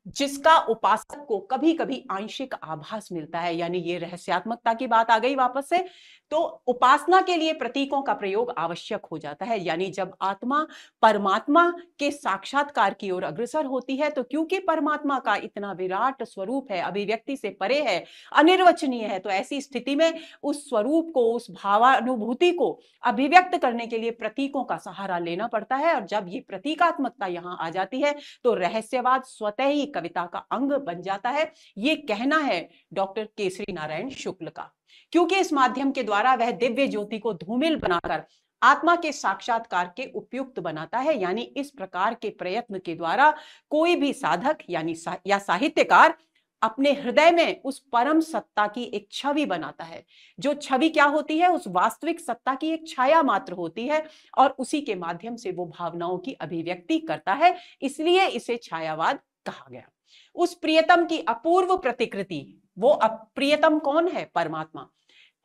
जिसका उपासक को कभी कभी आंशिक आभास मिलता है। यानी ये रहस्यात्मकता की बात आ गई वापस से। तो उपासना के लिए प्रतीकों का प्रयोग आवश्यक हो जाता है। यानी जब आत्मा परमात्मा के साक्षात्कार की ओर अग्रसर होती है, तो क्योंकि परमात्मा का इतना विराट स्वरूप है, अभिव्यक्ति से परे है, अनिर्वचनीय है, तो ऐसी स्थिति में उस स्वरूप को, उस भावानुभूति को अभिव्यक्त करने के लिए प्रतीकों का सहारा लेना पड़ता है। और जब ये प्रतीकात्मकता यहां आ जाती है तो रहस्यवाद स्वतः ही कविता का अंग बन जाता है। ये कहना है डॉक्टर केसरी नारायण शुक्ल का, क्योंकि इस माध्यम के द्वारा वह दिव्य ज्योति को धूमिल बनाकर आत्मा के साक्षात्कार के उपयुक्त बनाता है। यानी इस प्रकार के प्रयत्न के द्वारा कोई भी साधक यानी या साहित्यकार अपने हृदय में उस परम सत्ता की एक छवि बनाता है। जो छवि क्या होती है? उस वास्तविक सत्ता की एक छाया मात्र होती है, और उसी के माध्यम से वो भावनाओं की अभिव्यक्ति करता है। इसलिए इसे छायावाद कहा गया। उस प्रियतम की अपूर्व प्रतिकृति, वो प्रियतम कौन है? परमात्मा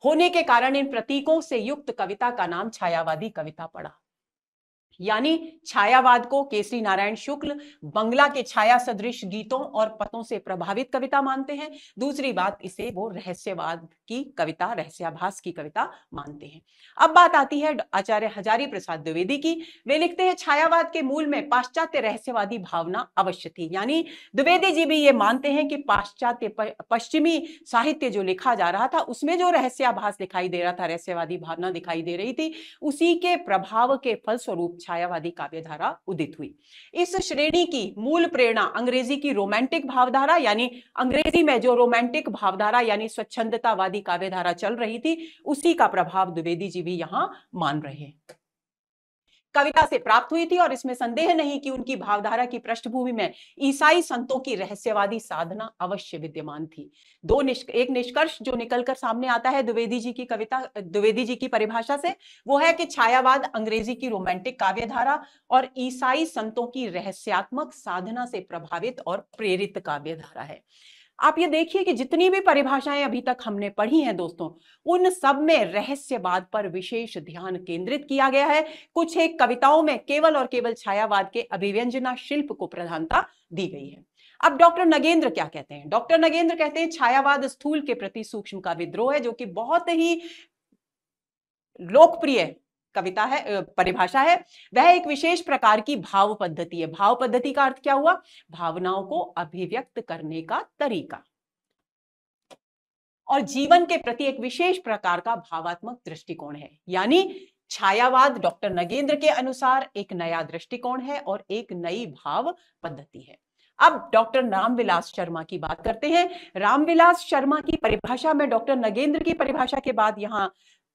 होने के कारण इन प्रतीकों से युक्त कविता का नाम छायावादी कविता पड़ा। यानी छायावाद को केसरी नारायण शुक्ल बंगला के छाया सदृश गीतों और पदों से प्रभावित कविता मानते हैं। दूसरी बात, इसे वो रहस्यवाद की कविता, रहस्याभास की कविता मानते हैं। अब बात आती है आचार्य हजारी प्रसाद द्विवेदी की। वे लिखते हैं छायावाद के मूल में पाश्चात्य रहस्यवादी भावना अवश्य थी। यानी द्विवेदी जी भी ये मानते हैं कि पाश्चात्य पश्चिमी साहित्य जो लिखा जा रहा था उसमें जो रहस्याभास दिखाई दे रहा था, रहस्यवादी भावना दिखाई दे रही थी, उसी के प्रभाव के फलस्वरूप छायावादी काव्यधारा उदित हुई। इस श्रेणी की मूल प्रेरणा अंग्रेजी की रोमांटिक भावधारा, यानी अंग्रेजी में जो रोमांटिक भावधारा यानी स्वच्छंदतावादी काव्यधारा चल रही थी, उसी का प्रभाव द्विवेदी जी भी यहां मान रहे हैं। कविता से प्राप्त हुई थी और इसमें संदेह नहीं कि उनकी भावधारा की पृष्ठभूमि में ईसाई संतों की रहस्यवादी साधना अवश्य विद्यमान थी। एक निष्कर्ष जो निकलकर सामने आता है द्विवेदी जी की परिभाषा से, वो है कि छायावाद अंग्रेजी की रोमांटिक काव्यधारा और ईसाई संतों की रहस्यात्मक साधना से प्रभावित और प्रेरित काव्यधारा है। आप ये देखिए कि जितनी भी परिभाषाएं अभी तक हमने पढ़ी हैं दोस्तों, उन सब में रहस्यवाद पर विशेष ध्यान केंद्रित किया गया है। कुछ एक कविताओं में केवल और केवल छायावाद के अभिव्यंजना शिल्प को प्रधानता दी गई है। अब डॉक्टर नगेंद्र क्या कहते हैं? डॉक्टर नगेंद्र कहते हैं छायावाद स्थूल के प्रति सूक्ष्म का विद्रोह है, जो कि बहुत ही लोकप्रिय कविता है, परिभाषा है। वह एक विशेष प्रकार की भाव पद्धति है। भाव पद्धति का अर्थ क्या हुआ? भावनाओं को अभिव्यक्त करने का तरीका और जीवन के प्रति एक विशेष प्रकार का भावात्मक दृष्टिकोण है। यानी छायावाद डॉक्टर नगेंद्र के अनुसार एक नया दृष्टिकोण है और एक नई भाव पद्धति है। अब डॉक्टर रामविलास शर्मा की बात करते हैं। रामविलास शर्मा की परिभाषा में डॉक्टर नगेंद्र की परिभाषा के बाद यहां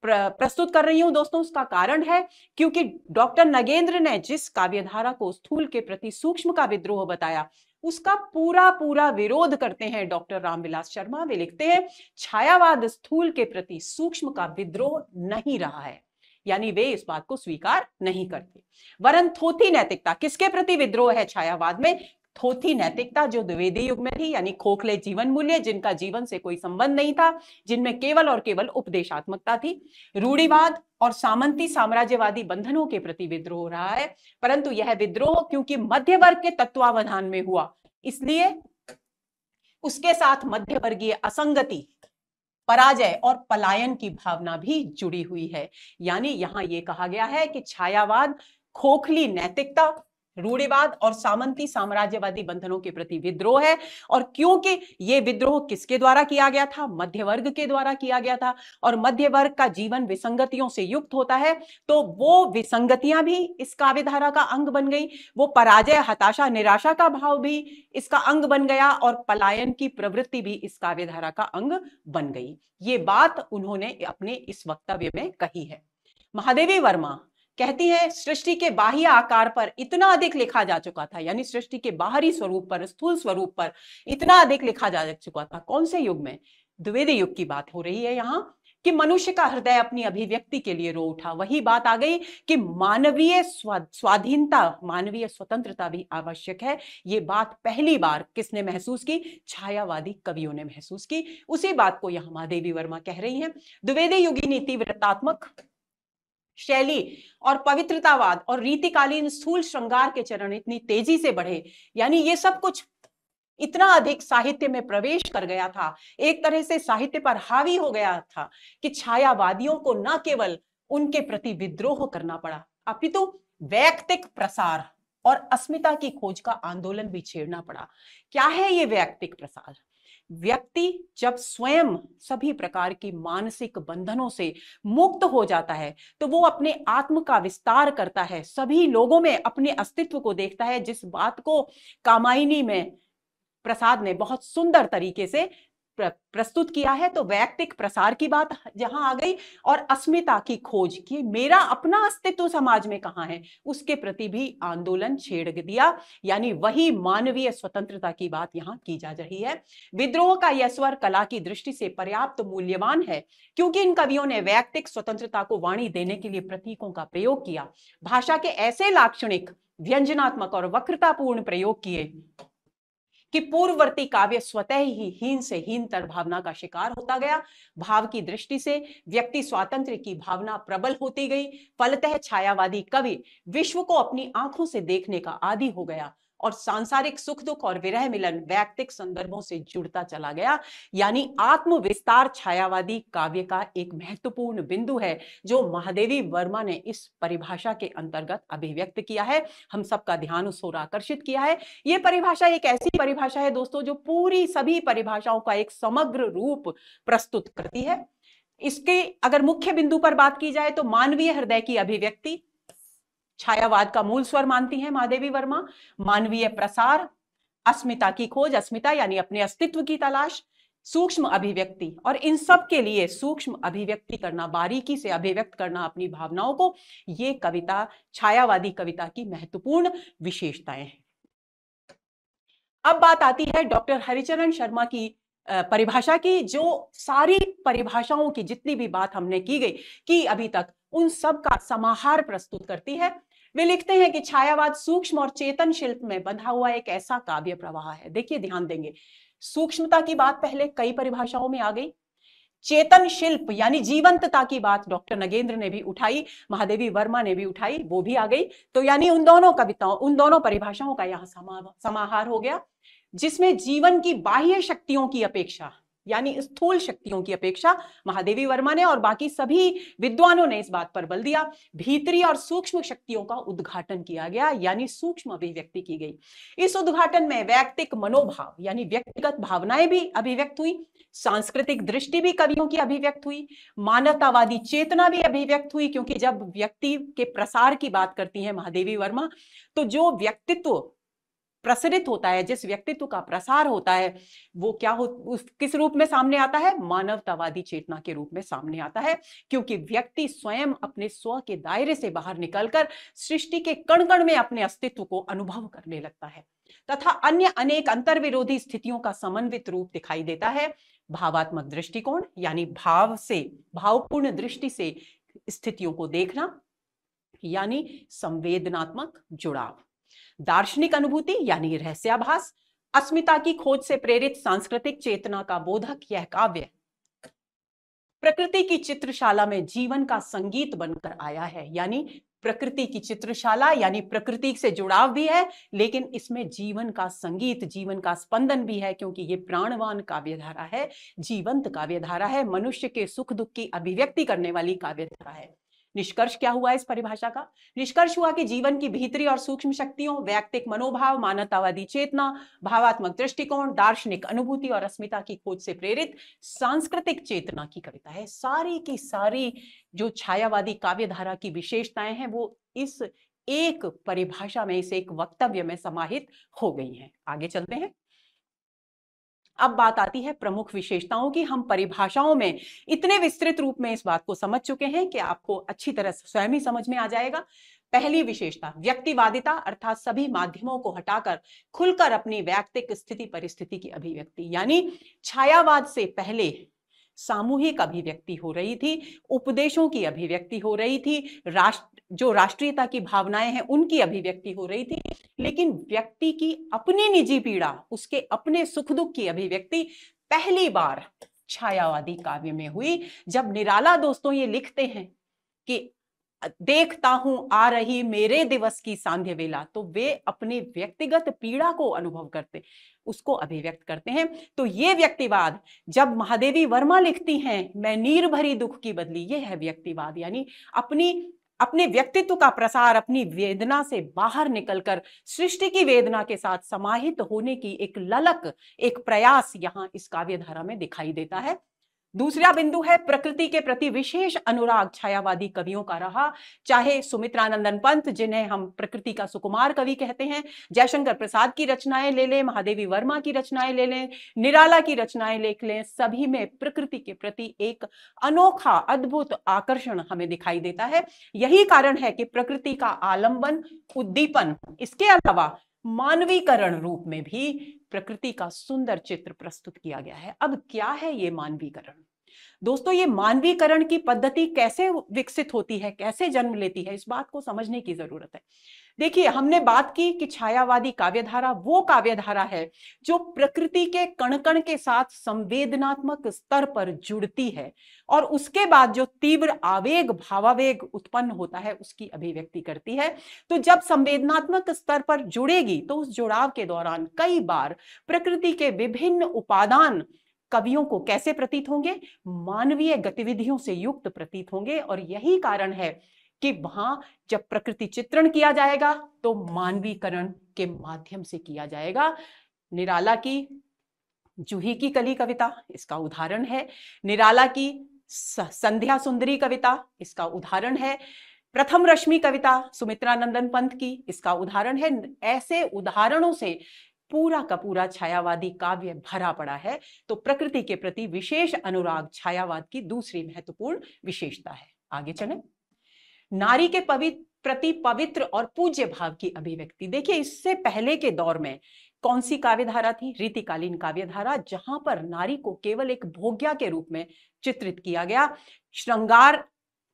प्रस्तुत कर रही हूं दोस्तों। उसका कारण है क्योंकि डॉक्टर नगेंद्र ने जिस काव्यधारा को स्थूल के प्रति सूक्ष्म का विद्रोह बताया, उसका पूरा पूरा विरोध करते हैं डॉक्टर रामविलास शर्मा। वे लिखते हैं छायावाद स्थूल के प्रति सूक्ष्म का विद्रोह नहीं रहा है, यानी वे इस बात को स्वीकार नहीं करते। वरन थोथी नैतिकता, किसके प्रति विद्रोह है छायावाद में? थोथी नैतिकता जो द्विवेदी युग में थी, यानी खोखले जीवन मूल्य जिनका जीवन से कोई संबंध नहीं था, जिनमें केवल और केवल उपदेशात्मकता थी। रूढ़िवाद और सामंती साम्राज्यवादी बंधनों के प्रति विद्रोह हो रहा है, परंतु यह विद्रोह क्योंकि मध्य वर्ग के तत्वावधान में हुआ, इसलिए उसके साथ मध्यवर्गीय असंगति, पराजय और पलायन की भावना भी जुड़ी हुई है। यानी यहां यह कहा गया है कि छायावाद खोखली नैतिकता, रूढ़िवाद और सामंती साम्राज्यवादी बंधनों के प्रति विद्रोह है। और क्योंकि यह विद्रोह किसके द्वारा किया गया था? मध्य वर्ग के द्वारा किया गया था, और मध्य वर्ग का जीवन विसंगतियों से युक्त होता है, तो वो विसंगतियां भी इस काव्यधारा का अंग बन गई। वो पराजय, हताशा, निराशा का भाव भी इसका अंग बन गया, और पलायन की प्रवृत्ति भी इस काव्यधारा का अंग बन गई। ये बात उन्होंने अपने इस वक्तव्य में कही है। महादेवी वर्मा कहती है सृष्टि के बाह्य आकार पर इतना अधिक लिखा जा चुका था, यानी सृष्टि के बाहरी स्वरूप पर, स्थूल स्वरूप पर इतना अधिक लिखा जा चुका था। कौन से युग में? द्विवेदी युग की बात हो रही है यहां, कि मनुष्य का हृदय अपनी अभिव्यक्ति के लिए रो उठा। वही बात आ गई कि मानवीय स्वाधीनता, मानवीय स्वतंत्रता भी आवश्यक है। ये बात पहली बार किसने महसूस की? छायावादी कवियों ने महसूस की। उसी बात को यहां महादेवी वर्मा कह रही हैं। द्विवेदी युगीनी तीव्रतात्मक शैली और पवित्रतावाद और रीतिकालीन स्थूल श्रृंगार के चरण इतनी तेजी से बढ़े, यानी ये सब कुछ इतना अधिक साहित्य में प्रवेश कर गया था, एक तरह से साहित्य पर हावी हो गया था, कि छायावादियों को न केवल उनके प्रति विद्रोह करना पड़ा, अपितु वैयक्तिक प्रसार और अस्मिता की खोज का आंदोलन भी छेड़ना पड़ा। क्या है ये वैयक्तिक प्रसार? व्यक्ति जब स्वयं सभी प्रकार की मानसिक बंधनों से मुक्त हो जाता है, तो वो अपने आत्म का विस्तार करता है, सभी लोगों में अपने अस्तित्व को देखता है, जिस बात को कामायनी में प्रसाद ने बहुत सुंदर तरीके से प्रस्तुत किया है। तो वैयक्तिक प्रसार की बात जहां आ गई, और अस्मिता की खोज कि मेरा अपना अस्तित्व समाज में कहां है, उसके प्रति भी आंदोलन छेड़ दिया, यानी वही मानवीय स्वतंत्रता की बात यहां की जा रही है। विद्रोह का यह स्वर कला की दृष्टि से पर्याप्त मूल्यवान है, क्योंकि इन कवियों ने वैयक्तिक स्वतंत्रता को वाणी देने के लिए प्रतीकों का प्रयोग किया, भाषा के ऐसे लाक्षणिक, व्यंजनात्मक और वक्रतापूर्ण प्रयोग किए कि पूर्ववर्ती काव्य स्वतः ही हीन से हीनतर भावना का शिकार होता गया। भाव की दृष्टि से व्यक्ति स्वातंत्र्य की भावना प्रबल होती गई। फलतः छायावादी कवि विश्व को अपनी आंखों से देखने का आदी हो गया, और सांसारिक सुख दुख और विरह मिलन वैयक्तिक संदर्भों से जुड़ता चला गया। यानी आत्म विस्तार छायावादी काव्य का एक महत्वपूर्ण बिंदु है, जो महादेवी वर्मा ने इस परिभाषा के अंतर्गत अभिव्यक्त किया है, हम सबका ध्यान उस ओर आकर्षित किया है। यह परिभाषा एक ऐसी परिभाषा है दोस्तों, जो पूरी सभी परिभाषाओं का एक समग्र रूप प्रस्तुत करती है। इसके अगर मुख्य बिंदु पर बात की जाए, तो मानवीय हृदय की अभिव्यक्ति छायावाद का मूल स्वर मानती हैं महादेवी वर्मा। मानवीय प्रसार, अस्मिता की खोज, अस्मिता यानी अपने अस्तित्व की तलाश, सूक्ष्म अभिव्यक्ति, और इन सब के लिए सूक्ष्म अभिव्यक्ति करना, बारीकी से अभिव्यक्त करना अपनी भावनाओं को, ये कविता, छायावादी कविता की महत्वपूर्ण विशेषताएं हैं। अब बात आती है डॉक्टर हरिचरण शर्मा की परिभाषा की, जो सारी परिभाषाओं की जितनी भी बात हमने की अभी तक, उन सब का समाहार प्रस्तुत करती है। वे लिखते हैं कि छायावाद सूक्ष्म और चेतन शिल्प में बंधा हुआ एक ऐसा काव्य प्रवाह है। देखिए, ध्यान देंगे, सूक्ष्मता की बात पहले कई परिभाषाओं में आ गई, चेतन शिल्प यानी जीवंतता की बात डॉक्टर नगेंद्र ने भी उठाई, महादेवी वर्मा ने भी उठाई, वो भी आ गई। तो यानी उन दोनों कविताओं, उन दोनों परिभाषाओं का यहाँ समाहार हो गया, जिसमें जीवन की बाह्य शक्तियों की अपेक्षा, यानी स्थूल शक्तियों की अपेक्षा, महादेवी वर्मा ने और बाकी सभी विद्वानों ने इस बात पर बल दिया, भीतरी और सूक्ष्म शक्तियों का उद्घाटन किया गया, यानी सूक्ष्म अभिव्यक्ति की गई। इस उद्घाटन में वैयक्तिक मनोभाव यानी व्यक्तिगत भावनाएं भी अभिव्यक्त हुई, सांस्कृतिक दृष्टि भी कवियों की अभिव्यक्त हुई, मानवतावादी चेतना भी अभिव्यक्त हुई, क्योंकि जब व्यक्ति के प्रसार की बात करती है महादेवी वर्मा, तो जो व्यक्तित्व प्रसरित होता है, जिस व्यक्तित्व का प्रसार होता है, वो किस रूप में सामने आता है? मानवतावादी चेतना के रूप में सामने आता है, क्योंकि व्यक्ति स्वयं अपने स्व के दायरे से बाहर निकलकर सृष्टि के कण कण में अपने अस्तित्व को अनुभव करने लगता है, तथा अन्य अनेक अंतर्विरोधी स्थितियों का समन्वित रूप दिखाई देता है। भावात्मक दृष्टिकोण यानी भावपूर्ण दृष्टि से स्थितियों को देखना, यानी संवेदनात्मक जुड़ाव, दार्शनिक अनुभूति यानी रहस्याभास, अस्मिता की खोज से प्रेरित सांस्कृतिक चेतना का बोधक यह काव्य प्रकृति की चित्रशाला में जीवन का संगीत बनकर आया है। यानी प्रकृति की चित्रशाला यानी प्रकृति से जुड़ाव भी है, लेकिन इसमें जीवन का संगीत, जीवन का स्पंदन भी है, क्योंकि ये प्राणवान काव्यधारा है, जीवंत काव्यधारा है, मनुष्य के सुख दुख की अभिव्यक्ति करने वाली काव्यधारा है। निष्कर्ष क्या हुआ इस परिभाषा का? निष्कर्ष हुआ कि जीवन की भीतरी और सूक्ष्म शक्तियों, वैयक्तिक मनोभाव, मानवतावादी चेतना, भावात्मक दृष्टिकोण, दार्शनिक अनुभूति और अस्मिता की खोज से प्रेरित सांस्कृतिक चेतना की कविता है। सारी की सारी जो छायावादी काव्यधारा की विशेषताएं हैं, वो इस एक परिभाषा में, इस एक वक्तव्य में समाहित हो गई हैं। आगे चलते हैं। अब बात आती है प्रमुख विशेषताओं की। हम परिभाषाओं में इतने विस्तृत रूप में इस बात को समझ चुके हैं कि आपको अच्छी तरह से स्वयं ही समझ में आ जाएगा। पहली विशेषता, व्यक्तिवादिता, अर्थात सभी माध्यमों को हटाकर खुलकर अपनी वैयक्तिक स्थिति परिस्थिति की अभिव्यक्ति। यानी छायावाद से पहले सामूहिक अभिव्यक्ति हो रही थी, उपदेशों की अभिव्यक्ति हो रही थी, जो राष्ट्रीयता की भावनाएं हैं उनकी अभिव्यक्ति हो रही थी, लेकिन व्यक्ति की अपनी निजी पीड़ा, उसके अपने सुख दुख की अभिव्यक्ति पहली बार छायावादी काव्य में हुई। जब निराला दोस्तों ये लिखते हैं कि देखता हूं आ रही मेरे दिवस की सांध्य वेला, तो वे अपने व्यक्तिगत पीड़ा को अनुभव करते, उसको अभिव्यक्त करते हैं। तो ये व्यक्तिवाद, जब महादेवी वर्मा लिखती हैं मैं नीर भरी दुख की बदली, ये है व्यक्तिवाद, यानी अपने व्यक्तित्व का प्रसार, अपनी वेदना से बाहर निकलकर सृष्टि की वेदना के साथ समाहित होने की एक ललक, एक प्रयास यहां इस काव्यधारा में दिखाई देता है। दूसरा बिंदु है प्रकृति के प्रति विशेष अनुराग छायावादी कवियों का रहा, चाहे सुमित्रानंदन पंत, जिन्हें हम प्रकृति का सुकुमार कवि कहते हैं, जयशंकर प्रसाद की रचनाएं ले लें, महादेवी वर्मा की रचनाएं ले लें, निराला की रचनाएं देख लें, सभी में प्रकृति के प्रति एक अनोखा अद्भुत आकर्षण हमें दिखाई देता है। यही कारण है कि प्रकृति का आलंबन, उद्दीपन, इसके अलावा मानवीकरण रूप में भी प्रकृति का सुंदर चित्र प्रस्तुत किया गया है। अब क्या है ये मानवीकरण? दोस्तों, ये मानवीकरण की पद्धति कैसे विकसित होती है, कैसे जन्म लेती है, इस बात को समझने की जरूरत है। देखिए, हमने बात की कि छायावादी काव्यधारा वो काव्यधारा है जो प्रकृति के कण कण के साथ संवेदनात्मक स्तर पर जुड़ती है और उसके बाद जो तीव्र आवेग, भावावेग उत्पन्न होता है उसकी अभिव्यक्ति करती है। तो जब संवेदनात्मक स्तर पर जुड़ेगी तो उस जुड़ाव के दौरान कई बार प्रकृति के विभिन्न उपादान कवियों को कैसे प्रतीत होंगे? मानवीय गतिविधियों से युक्त प्रतीत होंगे। और यही कारण है कि वहां जब प्रकृति चित्रण किया जाएगा तो मानवीकरण के माध्यम से किया जाएगा। निराला की जूही की कली कविता इसका उदाहरण है, निराला की संध्या सुंदरी कविता इसका उदाहरण है, प्रथम रश्मि कविता सुमित्रानंदन पंत की इसका उदाहरण है। ऐसे उदाहरणों से पूरा का पूरा छायावादी काव्य भरा पड़ा है। तो प्रकृति के प्रति विशेष अनुराग छायावाद की दूसरी महत्वपूर्ण विशेषता है। आगे चलें। नारी के प्रति पवित्र और पूज्य भाव की अभिव्यक्ति। देखिए, इससे पहले के दौर में कौन सी काव्यधारा थी? रीतिकालीन काव्यधारा, जहां पर नारी को केवल एक भोग्या के रूप में चित्रित किया गया, श्रृंगार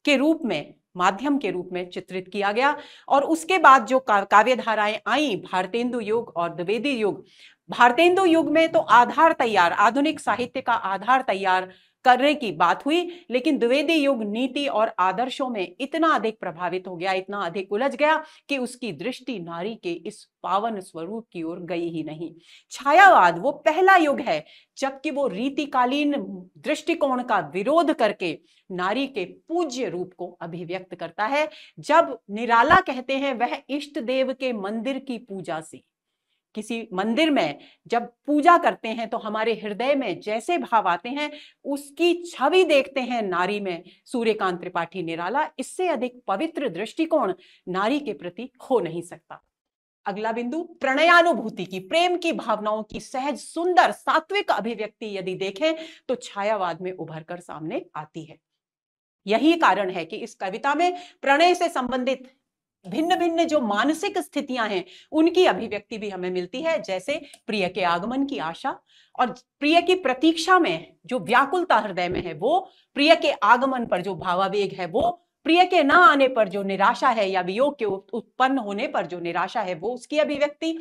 के रूप में, माध्यम के रूप में चित्रित किया गया। और उसके बाद जो काव्यधाराएं आई, भारतेंदु युग और द्विवेदी युग। भारतेंदु युग में तो आधार तैयार, आधुनिक साहित्य का आधार तैयार करने की बात हुई, लेकिन द्विवेदी युग नीति और आदर्शों में इतना अधिक प्रभावित हो गया, इतना अधिक उलझ गया कि उसकी दृष्टि नारी के इस पावन स्वरूप की ओर गई ही नहीं। छायावाद वो पहला युग है जबकि वो रीतिकालीन दृष्टिकोण का विरोध करके नारी के पूज्य रूप को अभिव्यक्त करता है। जब निराला कहते हैं वह इष्ट देव के मंदिर की पूजा से, किसी मंदिर में जब पूजा करते हैं तो हमारे हृदय में जैसे भाव आते हैं उसकी छवि देखते हैं नारी में सूर्यकांत त्रिपाठी निराला। इससे अधिक पवित्र दृष्टिकोण नारी के प्रति हो नहीं सकता। अगला बिंदु, प्रणयानुभूति की, प्रेम की भावनाओं की सहज सुंदर सात्विक अभिव्यक्ति यदि देखें तो छायावाद में उभर कर सामने आती है। यही कारण है कि इस कविता में प्रणय से संबंधित भिन्न भिन्न जो मानसिक स्थितियां हैं उनकी अभिव्यक्ति भी हमें मिलती है। जैसे प्रिय के आगमन की आशा और प्रिय की प्रतीक्षा में जो व्याकुलता हृदय में है वो, प्रिय के आगमन पर जो भावावेग है वो, प्रिय के न आने पर जो निराशा है या वियोग के उत्पन्न होने पर जो निराशा है वो उसकी अभिव्यक्ति,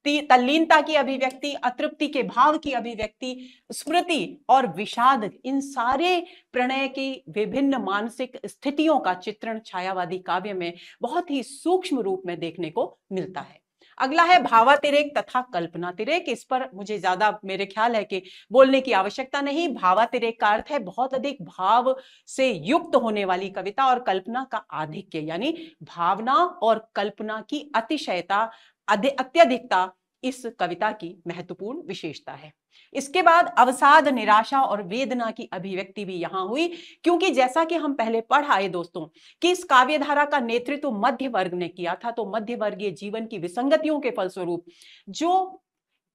तल्लीनता की अभिव्यक्ति, अतृप्ति के भाव की अभिव्यक्ति, स्मृति और विषाद, इन सारे प्रणय की विभिन्न मानसिक स्थितियों का चित्रण छायावादी काव्य में बहुत ही सूक्ष्म रूप में देखने को मिलता है। अगला है भावातिरेक तथा कल्पनातिरेक। इस पर मुझे ज्यादा मेरे ख्याल है कि बोलने की आवश्यकता नहीं। भावातिरेक का अर्थ है बहुत अधिक भाव से युक्त होने वाली कविता, और कल्पना का आधिक्य, यानी भावना और कल्पना की अतिशयता, अत्यधिकता इस कविता की महत्वपूर्ण विशेषता है। इसके बाद अवसाद, निराशा और वेदना की अभिव्यक्ति भी यहां हुई, क्योंकि जैसा कि हम पहले पढ़ आए दोस्तों कि इस काव्यधारा का नेतृत्व मध्य वर्ग ने किया था। तो मध्य वर्गीय जीवन की विसंगतियों के फलस्वरूप जो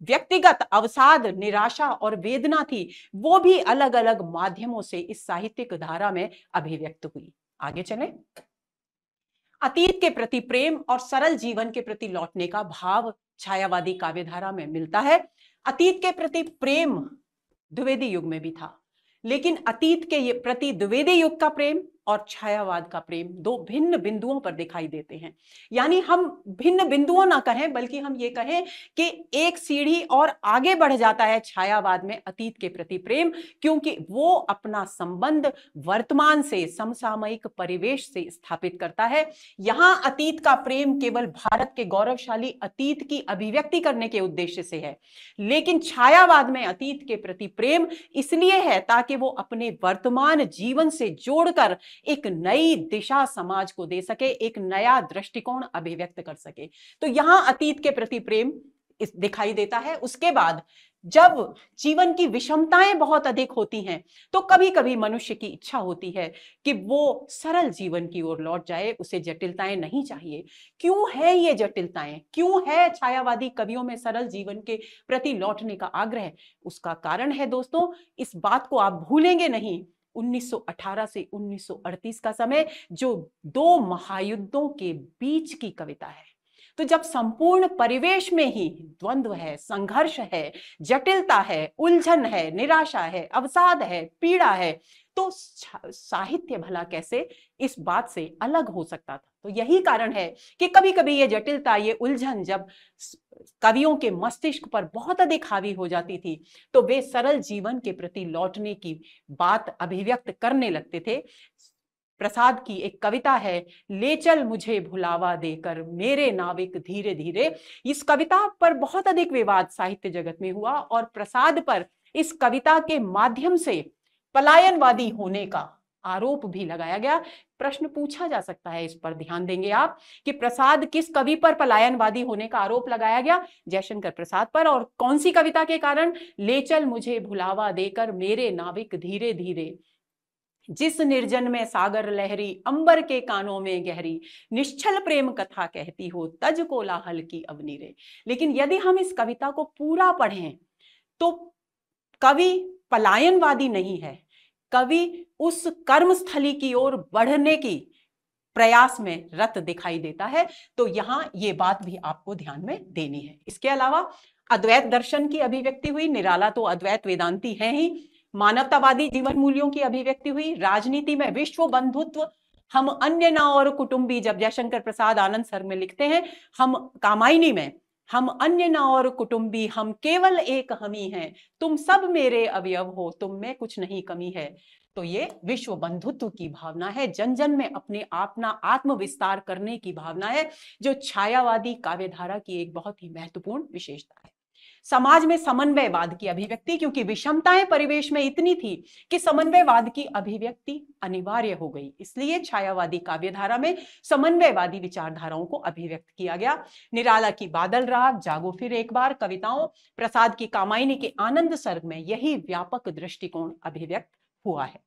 व्यक्तिगत अवसाद, निराशा और वेदना थी वो भी अलग अलग माध्यमों से इस साहित्यिक धारा में अभिव्यक्त हुई। आगे चलें। अतीत के प्रति प्रेम और सरल जीवन के प्रति लौटने का भाव छायावादी काव्यधारा में मिलता है। अतीत के प्रति प्रेम द्विवेदी युग में भी था, लेकिन अतीत के प्रति द्विवेदी युग का प्रेम और छायावाद का प्रेम दो भिन्न बिंदुओं पर दिखाई देते हैं। यानी हम भिन्न बिंदुओं ना कहें, बल्कि हम ये कहें कि एक सीढ़ी और आगे बढ़ जाता है छायावाद में अतीत के प्रति प्रेम, क्योंकि वो अपना संबंध वर्तमान से, समसामयिक परिवेश से स्थापित करता है। यहां अतीत का प्रेम केवल भारत के गौरवशाली अतीत की अभिव्यक्ति करने के उद्देश्य से है, लेकिन छायावाद में अतीत के प्रति प्रेम इसलिए है ताकि वो अपने वर्तमान जीवन से जोड़कर एक नई दिशा समाज को दे सके, एक नया दृष्टिकोण अभिव्यक्त कर सके। तो यहां अतीत के प्रति प्रेम दिखाई देता है। उसके बाद जब जीवन की विषमताएं बहुत अधिक होती हैं तो कभी कभी मनुष्य की इच्छा होती है कि वो सरल जीवन की ओर लौट जाए, उसे जटिलताएं नहीं चाहिए। क्यों है ये जटिलताएं? क्यों है छायावादी कवियों में सरल जीवन के प्रति लौटने का आग्रह? उसका कारण है दोस्तों, इस बात को आप भूलेंगे नहीं, 1918 से 1938 का समय जो दो महायुद्धों के बीच की कविता है। तो जब संपूर्ण परिवेश में ही द्वंद्व है, संघर्ष है, जटिलता है, उलझन है, निराशा है, अवसाद है, पीड़ा है, तो साहित्य भला कैसे इस बात से अलग हो सकता था? तो यही कारण है कि कभी कभी ये जटिलता, ये उलझन जब कवियों के मस्तिष्क पर बहुत अधिक हावी हो जाती थी तो वे सरल जीवन के प्रति लौटने की बात अभिव्यक्त करने लगते थे। प्रसाद की एक कविता है, ले चल मुझे भुलावा देकर मेरे नाविक धीरे धीरे। इस कविता पर बहुत अधिक विवाद साहित्य जगत में हुआ और प्रसाद पर इस कविता के माध्यम से पलायनवादी होने का आरोप भी लगाया गया। प्रश्न पूछा जा सकता है, इस पर ध्यान देंगे आप कि प्रसाद किस कवि पर पलायनवादी होने का आरोप लगाया गया? जयशंकर प्रसाद पर। और कौन सी कविता के कारण? ले चल मुझे भुलावा देकर मेरे नाविक धीरे धीरे। जिस निर्जन में सागर लहरी, अंबर के कानों में गहरी, निश्चल प्रेम कथा कहती हो, तज कोलाहल की अवनी रे। लेकिन यदि हम इस कविता को पूरा पढ़ें तो कवि पलायनवादी नहीं है, कवि उस कर्मस्थली की ओर बढ़ने की प्रयास में रत दिखाई देता है। तो यहां ये बात भी आपको ध्यान में देनी है। इसके अलावा अद्वैत दर्शन की अभिव्यक्ति हुई, निराला तो अद्वैत वेदांती है ही। मानवतावादी जीवन मूल्यों की अभिव्यक्ति हुई। राजनीति में विश्व बंधुत्व, हम अन्य न और कुटुंबी, जब जयशंकर प्रसाद आनंद सर में लिखते हैं, हम कामायनी में, हम अन्य न और कुटुंबी, हम केवल एक हम ही हैं, तुम सब मेरे अवयव हो, तुम में कुछ नहीं कमी है। तो ये विश्व बंधुत्व की भावना है, जन जन में अपने अपना आत्म विस्तार करने की भावना है, जो छायावादी काव्यधारा की एक बहुत ही महत्वपूर्ण विशेषता है। समाज में समन्वयवाद की अभिव्यक्ति, क्योंकि विषमताएं परिवेश में इतनी थी कि समन्वयवाद की अभिव्यक्ति अनिवार्य हो गई, इसलिए छायावादी काव्यधारा में समन्वयवादी विचारधाराओं को अभिव्यक्त किया गया। निराला की बादल राग, जागो फिर एक बार कविताओं, प्रसाद की कामायनी के आनंद सर्ग में यही व्यापक दृष्टिकोण अभिव्यक्त हुआ है।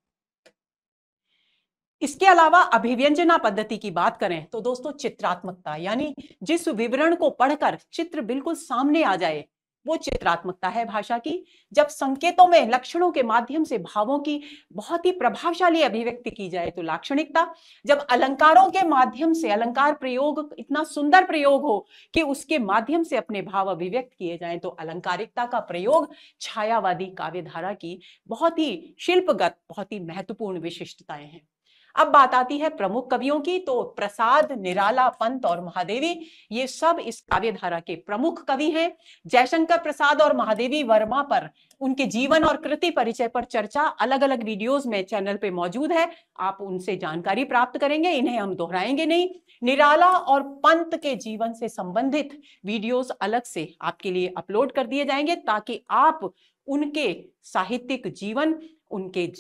इसके अलावा अभिव्यंजना पद्धति की बात करें तो दोस्तों, चित्रात्मकता, यानी जिस विवरण को पढ़कर चित्र बिल्कुल सामने आ जाए, वो चित्रात्मकता है भाषा की। जब संकेतों में लक्षणों के माध्यम से भावों की बहुत ही प्रभावशाली अभिव्यक्ति की जाए तो लाक्षणिकता। जब अलंकारों के माध्यम से, अलंकार प्रयोग इतना सुंदर प्रयोग हो कि उसके माध्यम से अपने भाव अभिव्यक्त किए जाएं तो अलंकारिकता का प्रयोग छायावादी काव्यधारा की बहुत ही शिल्पगत, बहुत ही महत्वपूर्ण विशिष्टताएं हैं। अब बात आती है प्रमुख कवियों की, तो प्रसाद, निराला, पंत और महादेवी, ये सब इस काव्यधारा के प्रमुख कवि हैं। जयशंकर प्रसाद और महादेवी वर्मा पर, उनके जीवन और कृति परिचय पर चर्चा अलग अलग वीडियोस में चैनल पे मौजूद है, आप उनसे जानकारी प्राप्त करेंगे, इन्हें हम दोहराएंगे नहीं। निराला और पंत के जीवन से संबंधित वीडियोस अलग से आपके लिए अपलोड कर दिए जाएंगे, ताकि आप उनके साहित्यिक जीवन, उनके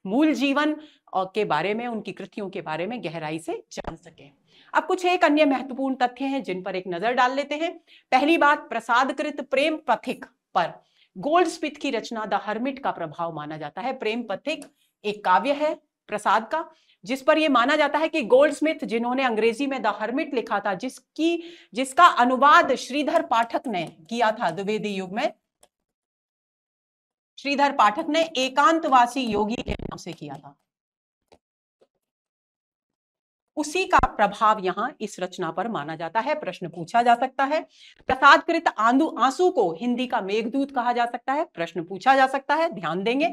मूल जीवन और के बारे में, उनकी कृतियों के बारे में गहराई से जान सकें। अब कुछ एक अन्य महत्वपूर्ण तथ्य हैं जिन पर एक नजर डाल लेते हैं। पहली बात, प्रसादकृत प्रेम पथिक पर गोल्डस्मिथ की रचना द हर्मिट का प्रभाव माना जाता है। प्रेम पथिक एक काव्य है प्रसाद का, जिस पर यह माना जाता है कि गोल्डस्मिथ, जिन्होंने अंग्रेजी में द हर्मिट लिखा था, जिसका अनुवाद श्रीधर पाठक ने किया था द्विवेदी युग में, श्रीधर पाठक ने एकांतवासी योगी के नाम से किया था, उसी का प्रभाव यहां इस रचना पर माना जाता है। प्रश्न पूछा जा सकता है, प्रसादकृत आंसू को हिंदी का मेघदूत कहा जा सकता है, प्रश्न पूछा जा सकता है, ध्यान देंगे।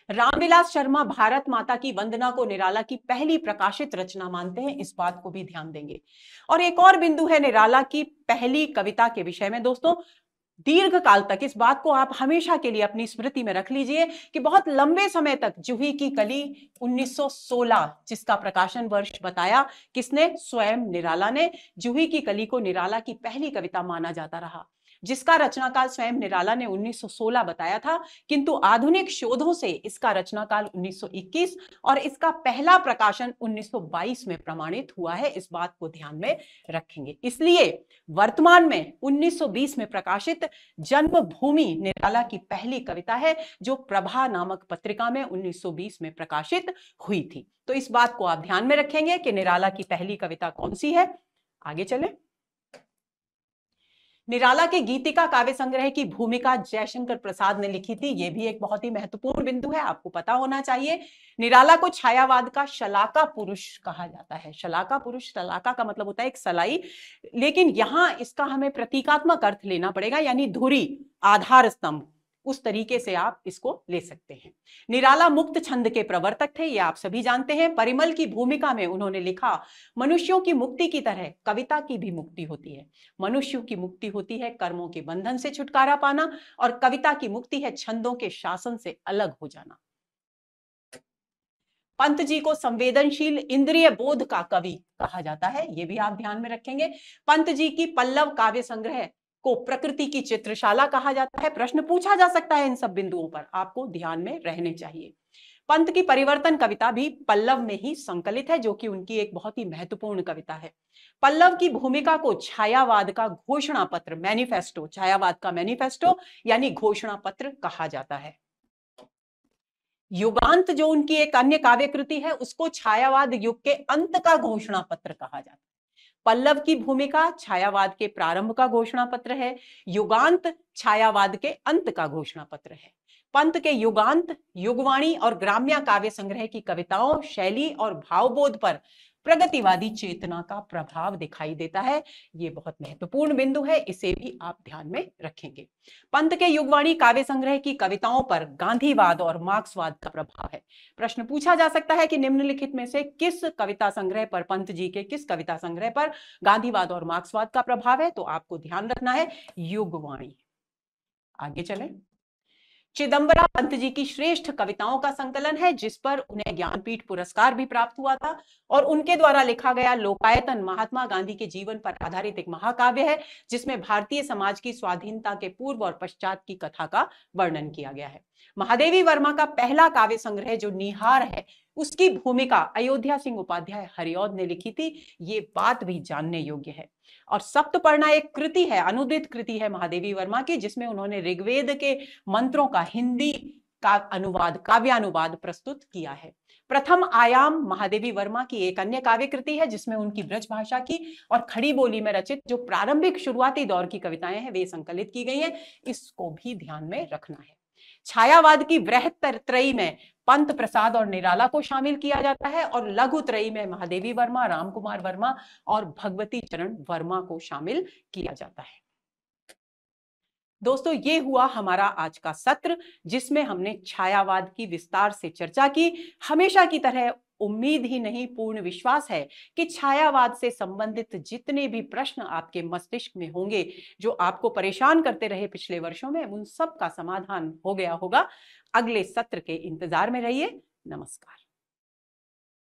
रामविलास शर्मा भारत माता की वंदना को निराला की पहली प्रकाशित रचना मानते हैं, इस बात को भी ध्यान देंगे। और एक और बिंदु है निराला की पहली कविता के विषय में दोस्तों, दीर्घ काल तक इस बात को आप हमेशा के लिए अपनी स्मृति में रख लीजिए कि बहुत लंबे समय तक जूही की कली 1916, जिसका प्रकाशन वर्ष बताया किसने, स्वयं निराला ने, जूही की कली को निराला की पहली कविता माना जाता रहा, जिसका रचनाकाल स्वयं निराला ने 1916 बताया था। किंतु आधुनिक शोधों से इसका रचनाकाल 1921 और इसका पहला प्रकाशन 1922 में प्रमाणित हुआ है, इस बात को ध्यान में रखेंगे। इसलिए वर्तमान में 1920 में प्रकाशित जन्मभूमि निराला की पहली कविता है, जो प्रभा नामक पत्रिका में 1920 में प्रकाशित हुई थी। तो इस बात को आप ध्यान में रखेंगे कि निराला की पहली कविता कौन सी है। आगे चले। निराला के गीतिका काव्य संग्रह की भूमिका जयशंकर प्रसाद ने लिखी थी, यह भी एक बहुत ही महत्वपूर्ण बिंदु है, आपको पता होना चाहिए। निराला को छायावाद का शलाका पुरुष कहा जाता है। शलाका पुरुष, शलाका का मतलब होता है एक सलाई, लेकिन यहां इसका हमें प्रतीकात्मक अर्थ लेना पड़ेगा, यानी धुरी, आधार स्तंभ, उस तरीके से आप इसको ले सकते हैं। निराला मुक्त छंद के प्रवर्तक थे, ये आप सभी जानते हैं। परिमल की भूमिका में उन्होंने लिखा, मनुष्यों की मुक्ति की तरह कविता की भी मुक्ति होती है। मनुष्यों की मुक्ति होती है कर्मों के बंधन से छुटकारा पाना, और कविता की मुक्ति है छंदों के शासन से अलग हो जाना। पंत जी को संवेदनशील इंद्रिय बोध का कवि कहा जाता है, यह भी आप ध्यान में रखेंगे। पंत जी की पल्लव काव्य संग्रह को प्रकृति की चित्रशाला कहा जाता है। प्रश्न पूछा जा सकता है, इन सब बिंदुओं पर आपको ध्यान में रहने चाहिए। पंत की परिवर्तन कविता भी पल्लव में ही संकलित है, जो कि उनकी एक बहुत ही महत्वपूर्ण कविता है। पल्लव की भूमिका को छायावाद का घोषणा पत्र, मैनिफेस्टो, छायावाद का मैनिफेस्टो यानी घोषणा पत्र कहा जाता है। युगांत जो उनकी एक अन्य काव्य कृति है, उसको छायावाद युग के अंत का घोषणा पत्र कहा जाता है। पल्लव की भूमिका छायावाद के प्रारंभ का घोषणा पत्र है, युगांत छायावाद के अंत का घोषणा पत्र है। पंत के युगांत युगवाणी और ग्राम्य काव्य संग्रह की कविताओं, शैली और भावबोध पर प्रगतिवादी चेतना का प्रभाव दिखाई देता है। ये बहुत महत्वपूर्ण बिंदु है, इसे भी आप ध्यान में रखेंगे। पंत के युगवाणी काव्य संग्रह की कविताओं पर गांधीवाद और मार्क्सवाद का प्रभाव है। प्रश्न पूछा जा सकता है कि निम्नलिखित में से किस कविता संग्रह पर, पंत जी के किस कविता संग्रह पर गांधीवाद और मार्क्सवाद का प्रभाव है? तो आपको ध्यान रखना है युगवाणी। आगे चलें। चिदंबरा पंत जी की श्रेष्ठ कविताओं का संकलन है, जिस पर उन्हें ज्ञानपीठ पुरस्कार भी प्राप्त हुआ था, और उनके द्वारा लिखा गया लोकायतन महात्मा गांधी के जीवन पर आधारित एक महाकाव्य है, जिसमें भारतीय समाज की स्वाधीनता के पूर्व और पश्चात की कथा का वर्णन किया गया है। महादेवी वर्मा का पहला काव्य संग्रह जो निहार है, उसकी भूमिका अयोध्या सिंह उपाध्याय हरिऔध ने लिखी थी। ये बात भी जानने योग्य है। और सप्तपर्णा एक कृति है, अनुदित कृति है महादेवी वर्मा की, जिसमें उन्होंने ऋग्वेद के मंत्रों का हिंदी का अनुवाद, काव्यानुवाद प्रस्तुत किया है। प्रथम आयाम महादेवी वर्मा की एक अन्य काव्य कृति है, जिसमें उनकी ब्रज भाषा की और खड़ी बोली में रचित जो प्रारंभिक शुरुआती दौर की कविताएं हैं, वे संकलित की गई हैं। इसको भी ध्यान में रखना है। छायावाद की वृहत त्रयी में पंत, प्रसाद और निराला को शामिल किया जाता है, और लघु त्रयी में महादेवी वर्मा, रामकुमार वर्मा और भगवती चरण वर्मा को शामिल किया जाता है। दोस्तों, ये हुआ हमारा आज का सत्र, जिसमें हमने छायावाद की विस्तार से चर्चा की। हमेशा की तरह उम्मीद ही नहीं, पूर्ण विश्वास है कि छायावाद से संबंधित जितने भी प्रश्न आपके मस्तिष्क में होंगे, जो आपको परेशान करते रहे पिछले वर्षों में, उन सब का समाधान हो गया होगा। अगले सत्र के इंतजार में रहिए। नमस्कार।